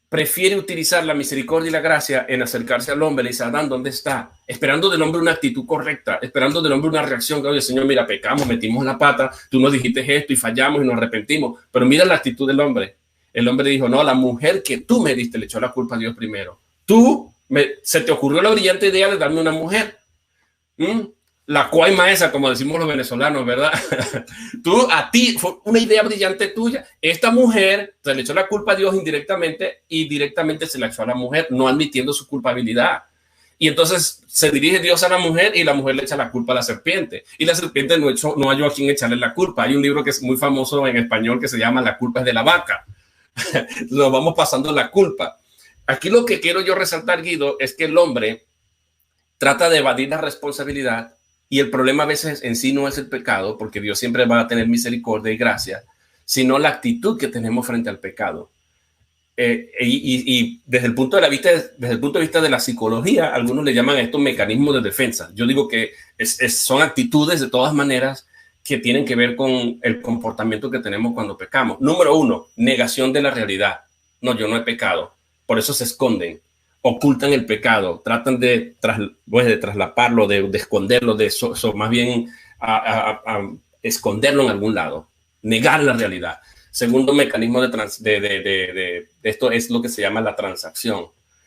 Speaker 1: prefiere utilizar la misericordia y la gracia en acercarse al hombre. Le dice, Adán, ¿dónde está? Esperando del hombre una actitud correcta, esperando del hombre una reacción. Oye, Señor, mira, pecamos, metimos la pata, tú nos dijiste esto y fallamos y nos arrepentimos. Pero mira la actitud del hombre. El hombre dijo, no, la mujer que tú me diste le echó la culpa a Dios primero. Se te ocurrió la brillante idea de darme una mujer. La cuaima esa, como decimos los venezolanos, ¿verdad? A ti, fue una idea brillante tuya. Esta mujer se le echó la culpa a Dios indirectamente y directamente se la echó a la mujer, no admitiendo su culpabilidad. Y entonces se dirige Dios a la mujer y la mujer le echa la culpa a la serpiente. Y la serpiente no halló a quien echarle la culpa. Hay un libro que es muy famoso en español que se llama La culpa es de la vaca. Nos vamos pasando la culpa. Aquí lo que quiero yo resaltar, Guido, es que el hombre trata de evadir la responsabilidad. Y el problema a veces en sí no es el pecado, porque Dios siempre va a tener misericordia y gracia, sino la actitud que tenemos frente al pecado. Y desde el punto de vista de la psicología, algunos le llaman a estos mecanismos de defensa. Yo digo que son actitudes de todas maneras que tienen que ver con el comportamiento que tenemos cuando pecamos. Número 1, negación de la realidad. No, yo no he pecado. Por eso se esconden. Ocultan el pecado, tratan de traslaparlo, de esconderlo, más bien esconderlo en algún lado, negar la realidad. Segundo mecanismo de esto es lo que se llama la transacción.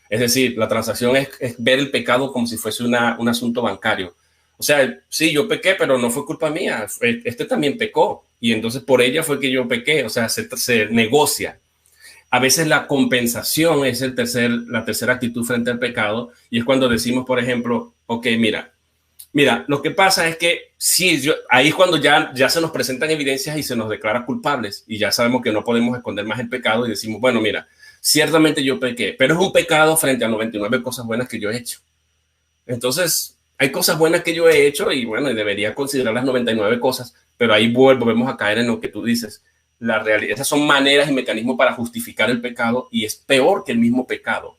Speaker 1: Es decir, la transacción es ver el pecado como si fuese un asunto bancario. O sea, sí, yo pequé, pero no fue culpa mía. Este también pecó y entonces por ella fue que yo pequé. O sea, se negocia. A veces la compensación es la tercera actitud frente al pecado, y es cuando decimos, por ejemplo, ok, mira, lo que pasa es que sí, ahí es cuando ya se nos presentan evidencias y se nos declara culpables y ya sabemos que no podemos esconder más el pecado y decimos, bueno, mira, ciertamente yo pequé, pero es un pecado frente a 99 cosas buenas que yo he hecho. Entonces, hay cosas buenas que yo he hecho y bueno, y debería considerar las 99 cosas, pero ahí volvemos a caer en lo que tú dices. La realidad, esas son maneras y mecanismos para justificar el pecado y es peor que el mismo pecado.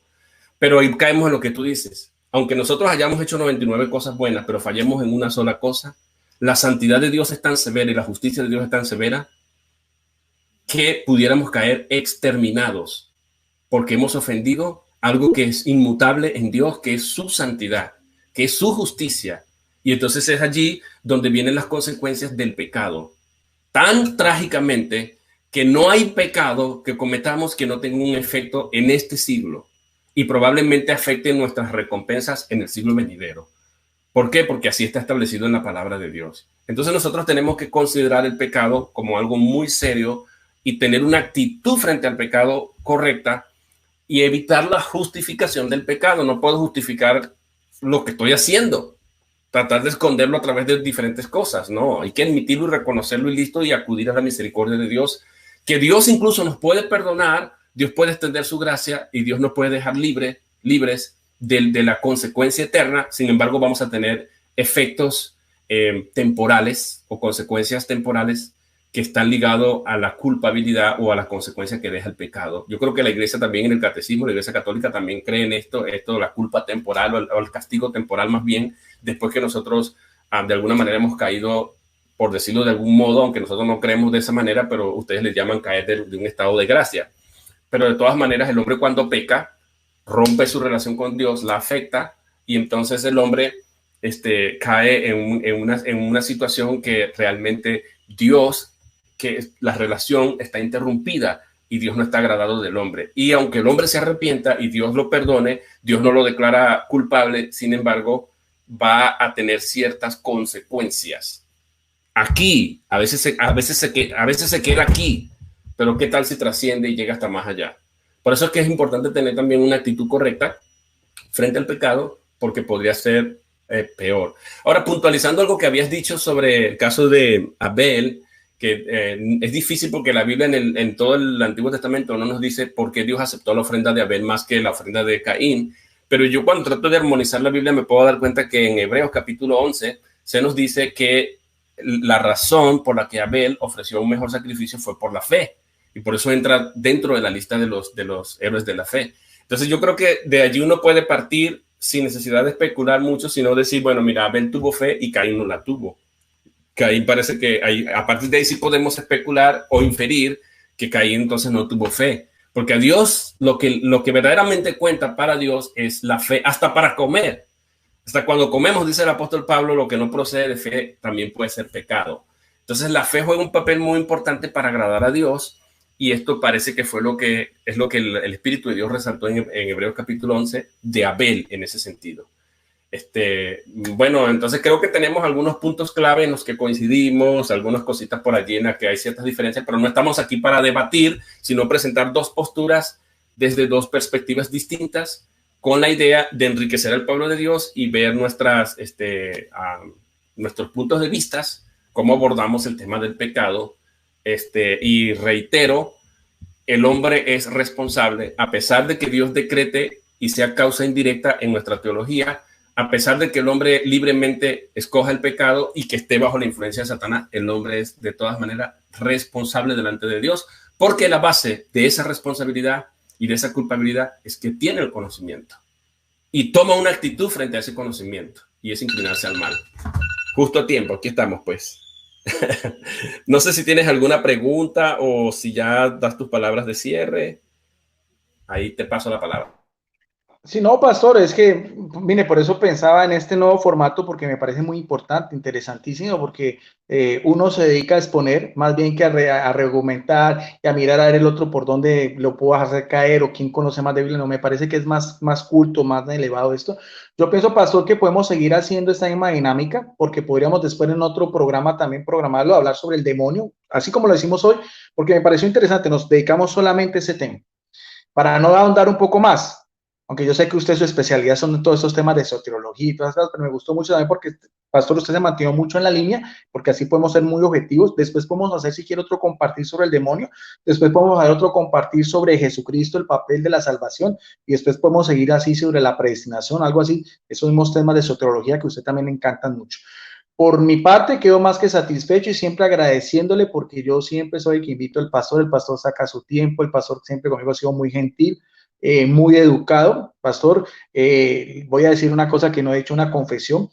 Speaker 1: Pero ahí caemos en lo que tú dices. Aunque nosotros hayamos hecho 99 cosas buenas, pero fallemos en una sola cosa, la santidad de Dios es tan severa y la justicia de Dios es tan severa que pudiéramos caer exterminados porque hemos ofendido algo que es inmutable en Dios, que es su santidad, que es su justicia. Y entonces es allí donde vienen las consecuencias del pecado. Tan trágicamente que no hay pecado que cometamos que no tenga un efecto en este siglo y probablemente afecte nuestras recompensas en el siglo venidero. ¿Por qué? Porque así está establecido en la palabra de Dios. Entonces nosotros tenemos que considerar el pecado como algo muy serio y tener una actitud frente al pecado correcta y evitar la justificación del pecado. No puedo justificar lo que estoy haciendo. tratar de esconderlo a través de diferentes cosas. No, hay que admitirlo y reconocerlo y listo, y acudir a la misericordia de Dios, que Dios incluso nos puede perdonar, Dios puede extender su gracia y Dios nos puede dejar libres de la consecuencia eterna. Sin embargo, vamos a tener efectos temporales o consecuencias temporales que están ligados a la culpabilidad o a la consecuencia que deja el pecado. Yo creo que la iglesia también, en el catecismo, la iglesia católica también cree en esto, la culpa temporal o el castigo temporal, más bien, después que nosotros de alguna manera hemos caído, por decirlo de algún modo, aunque nosotros no creemos de esa manera, pero ustedes le llaman caer de un estado de gracia. Pero de todas maneras, el hombre, cuando peca, rompe su relación con Dios, la afecta, y entonces el hombre cae en una situación que realmente Dios, que la relación está interrumpida y Dios no está agradado del hombre. Y aunque el hombre se arrepienta y Dios lo perdone, Dios no lo declara culpable, sin embargo, va a tener ciertas consecuencias. Aquí, a veces se queda aquí, pero ¿qué tal si trasciende y llega hasta más allá? Por eso es que es importante tener también una actitud correcta frente al pecado, porque podría ser peor. Ahora, puntualizando algo que habías dicho sobre el caso de Abel, que es difícil porque la Biblia en todo el Antiguo Testamento no nos dice por qué Dios aceptó la ofrenda de Abel más que la ofrenda de Caín, pero yo cuando trato de armonizar la Biblia me puedo dar cuenta que en Hebreos capítulo 11 se nos dice que la razón por la que Abel ofreció un mejor sacrificio fue por la fe, y por eso entra dentro de la lista de los héroes de la fe. Entonces yo creo que de allí uno puede partir sin necesidad de especular mucho, sino decir, bueno, mira, Abel tuvo fe y Caín no la tuvo. Caín parece que a partir de ahí sí podemos especular o inferir que Caín entonces no tuvo fe, porque a Dios lo que verdaderamente cuenta para Dios es la fe, hasta para comer. Hasta cuando comemos, dice el apóstol Pablo, lo que no procede de fe también puede ser pecado. Entonces la fe juega un papel muy importante para agradar a Dios, y esto parece que fue lo que el Espíritu de Dios resaltó en Hebreos capítulo 11 de Abel en ese sentido. Bueno, entonces creo que tenemos algunos puntos clave en los que coincidimos, algunas cositas por allí en las que hay ciertas diferencias, pero no estamos aquí para debatir, sino presentar dos posturas desde dos perspectivas distintas, con la idea de enriquecer al pueblo de Dios y ver nuestros puntos de vista, cómo abordamos el tema del pecado. Y reitero, el hombre es responsable, a pesar de que Dios decrete y sea causa indirecta en nuestra teología, a pesar de que el hombre libremente escoja el pecado y que esté bajo la influencia de Satanás, el hombre es de todas maneras responsable delante de Dios, porque la base de esa responsabilidad y de esa culpabilidad es que tiene el conocimiento y toma una actitud frente a ese conocimiento, y es inclinarse al mal. Justo a tiempo, aquí estamos pues. No sé si tienes alguna pregunta o si ya das tus palabras de cierre. Ahí te paso la palabra.
Speaker 2: Sí, no, pastor, es que, mire, por eso pensaba en este nuevo formato, porque me parece muy importante, interesantísimo, porque uno se dedica a exponer más bien que a reargumentar y a mirar a ver el otro por dónde lo puedo hacer caer o quién conoce más débil. No, me parece que es más culto, más elevado esto. Yo pienso, pastor, que podemos seguir haciendo esta misma dinámica, porque podríamos después en otro programa también programarlo, hablar sobre el demonio, así como lo hicimos hoy, porque me pareció interesante. Nos dedicamos solamente a ese tema. Para no ahondar un poco más, aunque yo sé que usted su especialidad son todos estos temas de soteriología y todas esas cosas, pero me gustó mucho también porque, pastor, usted se mantuvo mucho en la línea, porque así podemos ser muy objetivos. Después podemos hacer, si quiere, otro compartir sobre el demonio, después podemos hacer otro compartir sobre Jesucristo, el papel de la salvación, y después podemos seguir así sobre la predestinación, algo así, esos mismos temas de soteriología que a usted también le encantan mucho. Por mi parte, quedo más que satisfecho y siempre agradeciéndole, porque yo siempre soy el que invito al pastor, el pastor saca su tiempo, el pastor siempre conmigo ha sido muy gentil, muy educado. Pastor, voy a decir una cosa que no he hecho, una confesión.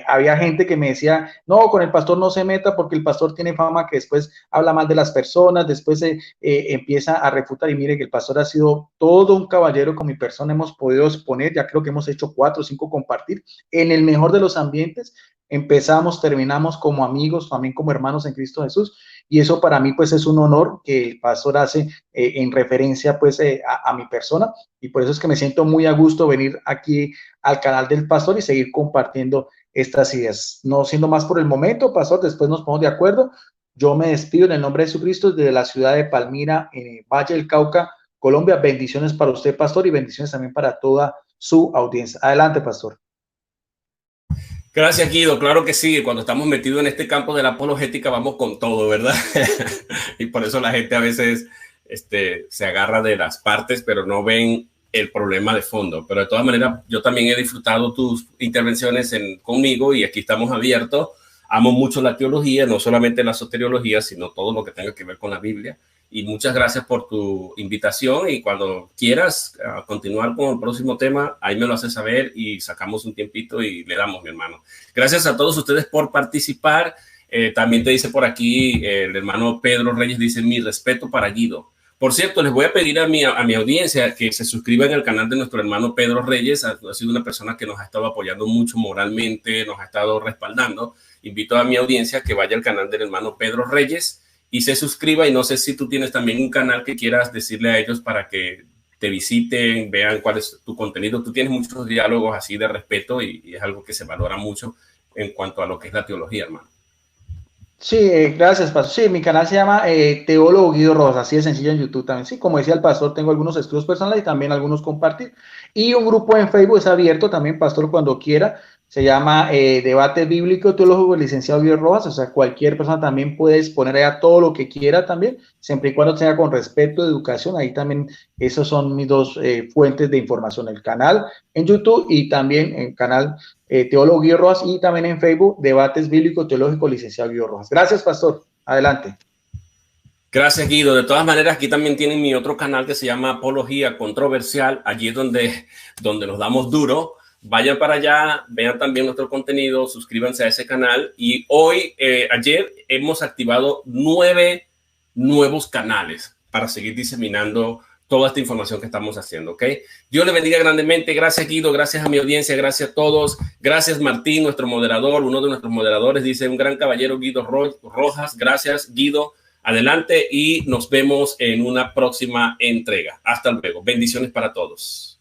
Speaker 2: Había gente que me decía, no, con el pastor no se meta porque el pastor tiene fama que después habla mal de las personas, después empieza a refutar, y mire que el pastor ha sido todo un caballero con mi persona. Hemos podido exponer, ya creo que hemos hecho 4 o 5 compartir en el mejor de los ambientes. Empezamos, terminamos como amigos, también como hermanos en Cristo Jesús, y eso para mí pues es un honor que el pastor hace en referencia pues a mi persona, y por eso es que me siento muy a gusto venir aquí al canal del pastor y seguir compartiendo estas ideas. No siendo más por el momento, pastor, después nos ponemos de acuerdo. Yo me despido en el nombre de Jesucristo desde la ciudad de Palmira, en el Valle del Cauca, Colombia. Bendiciones para usted, pastor, y bendiciones también para toda su audiencia. Adelante, pastor.
Speaker 1: Gracias, Guido. Claro que sí. Cuando estamos metidos en este campo de la apologética, vamos con todo, ¿verdad? Y por eso la gente a veces se agarra de las partes, pero no ven el problema de fondo. Pero de todas maneras, yo también he disfrutado tus intervenciones conmigo y aquí estamos abiertos. Amo mucho la teología, no solamente la soteriología, sino todo lo que tenga que ver con la Biblia. Y muchas gracias por tu invitación y cuando quieras continuar con el próximo tema, ahí me lo haces saber y sacamos un tiempito y le damos, mi hermano. Gracias a todos ustedes por participar. También te dice por aquí el hermano Pedro Reyes, dice mi respeto para Guido. Por cierto, les voy a pedir a mi audiencia que se suscriban al canal de nuestro hermano Pedro Reyes. Ha sido una persona que nos ha estado apoyando mucho moralmente, nos ha estado respaldando. Invito a mi audiencia que vaya al canal del hermano Pedro Reyes y se suscriba, y no sé si tú tienes también un canal que quieras decirle a ellos para que te visiten, vean cuál es tu contenido. Tú tienes muchos diálogos así de respeto y es algo que se valora mucho en cuanto a lo que es la teología, hermano.
Speaker 2: Sí, gracias, pastor. Sí, mi canal se llama Teólogo Guido Rojas, así de sencillo en YouTube también. Sí, como decía el pastor, tengo algunos estudios personales y también algunos compartir. Y un grupo en Facebook es abierto también, pastor, cuando quiera. Se llama Debate Bíblico Teológico Licenciado Guido Rojas. O sea, cualquier persona también puede exponer allá todo lo que quiera también, siempre y cuando sea con respeto, educación. Ahí también, esos son mis dos fuentes de información, el canal en YouTube y también el canal Teólogo Guido Rojas, y también en Facebook, Debates Bíblico Teológico Licenciado Guido Rojas. Gracias, pastor. Adelante.
Speaker 1: Gracias, Guido. De todas maneras, aquí también tienen mi otro canal que se llama Apología Controversial. Allí es donde nos damos duro. Vayan para allá, vean también nuestro contenido, suscríbanse a ese canal. Y hoy, ayer, hemos activado 9 nuevos canales para seguir diseminando toda esta información que estamos haciendo, ¿ok? Dios le bendiga grandemente. Gracias, Guido. Gracias a mi audiencia. Gracias a todos. Gracias, Martín, nuestro moderador. Uno de nuestros moderadores dice, un gran caballero, Guido Rojas. Gracias, Guido. Adelante y nos vemos en una próxima entrega. Hasta luego. Bendiciones para todos.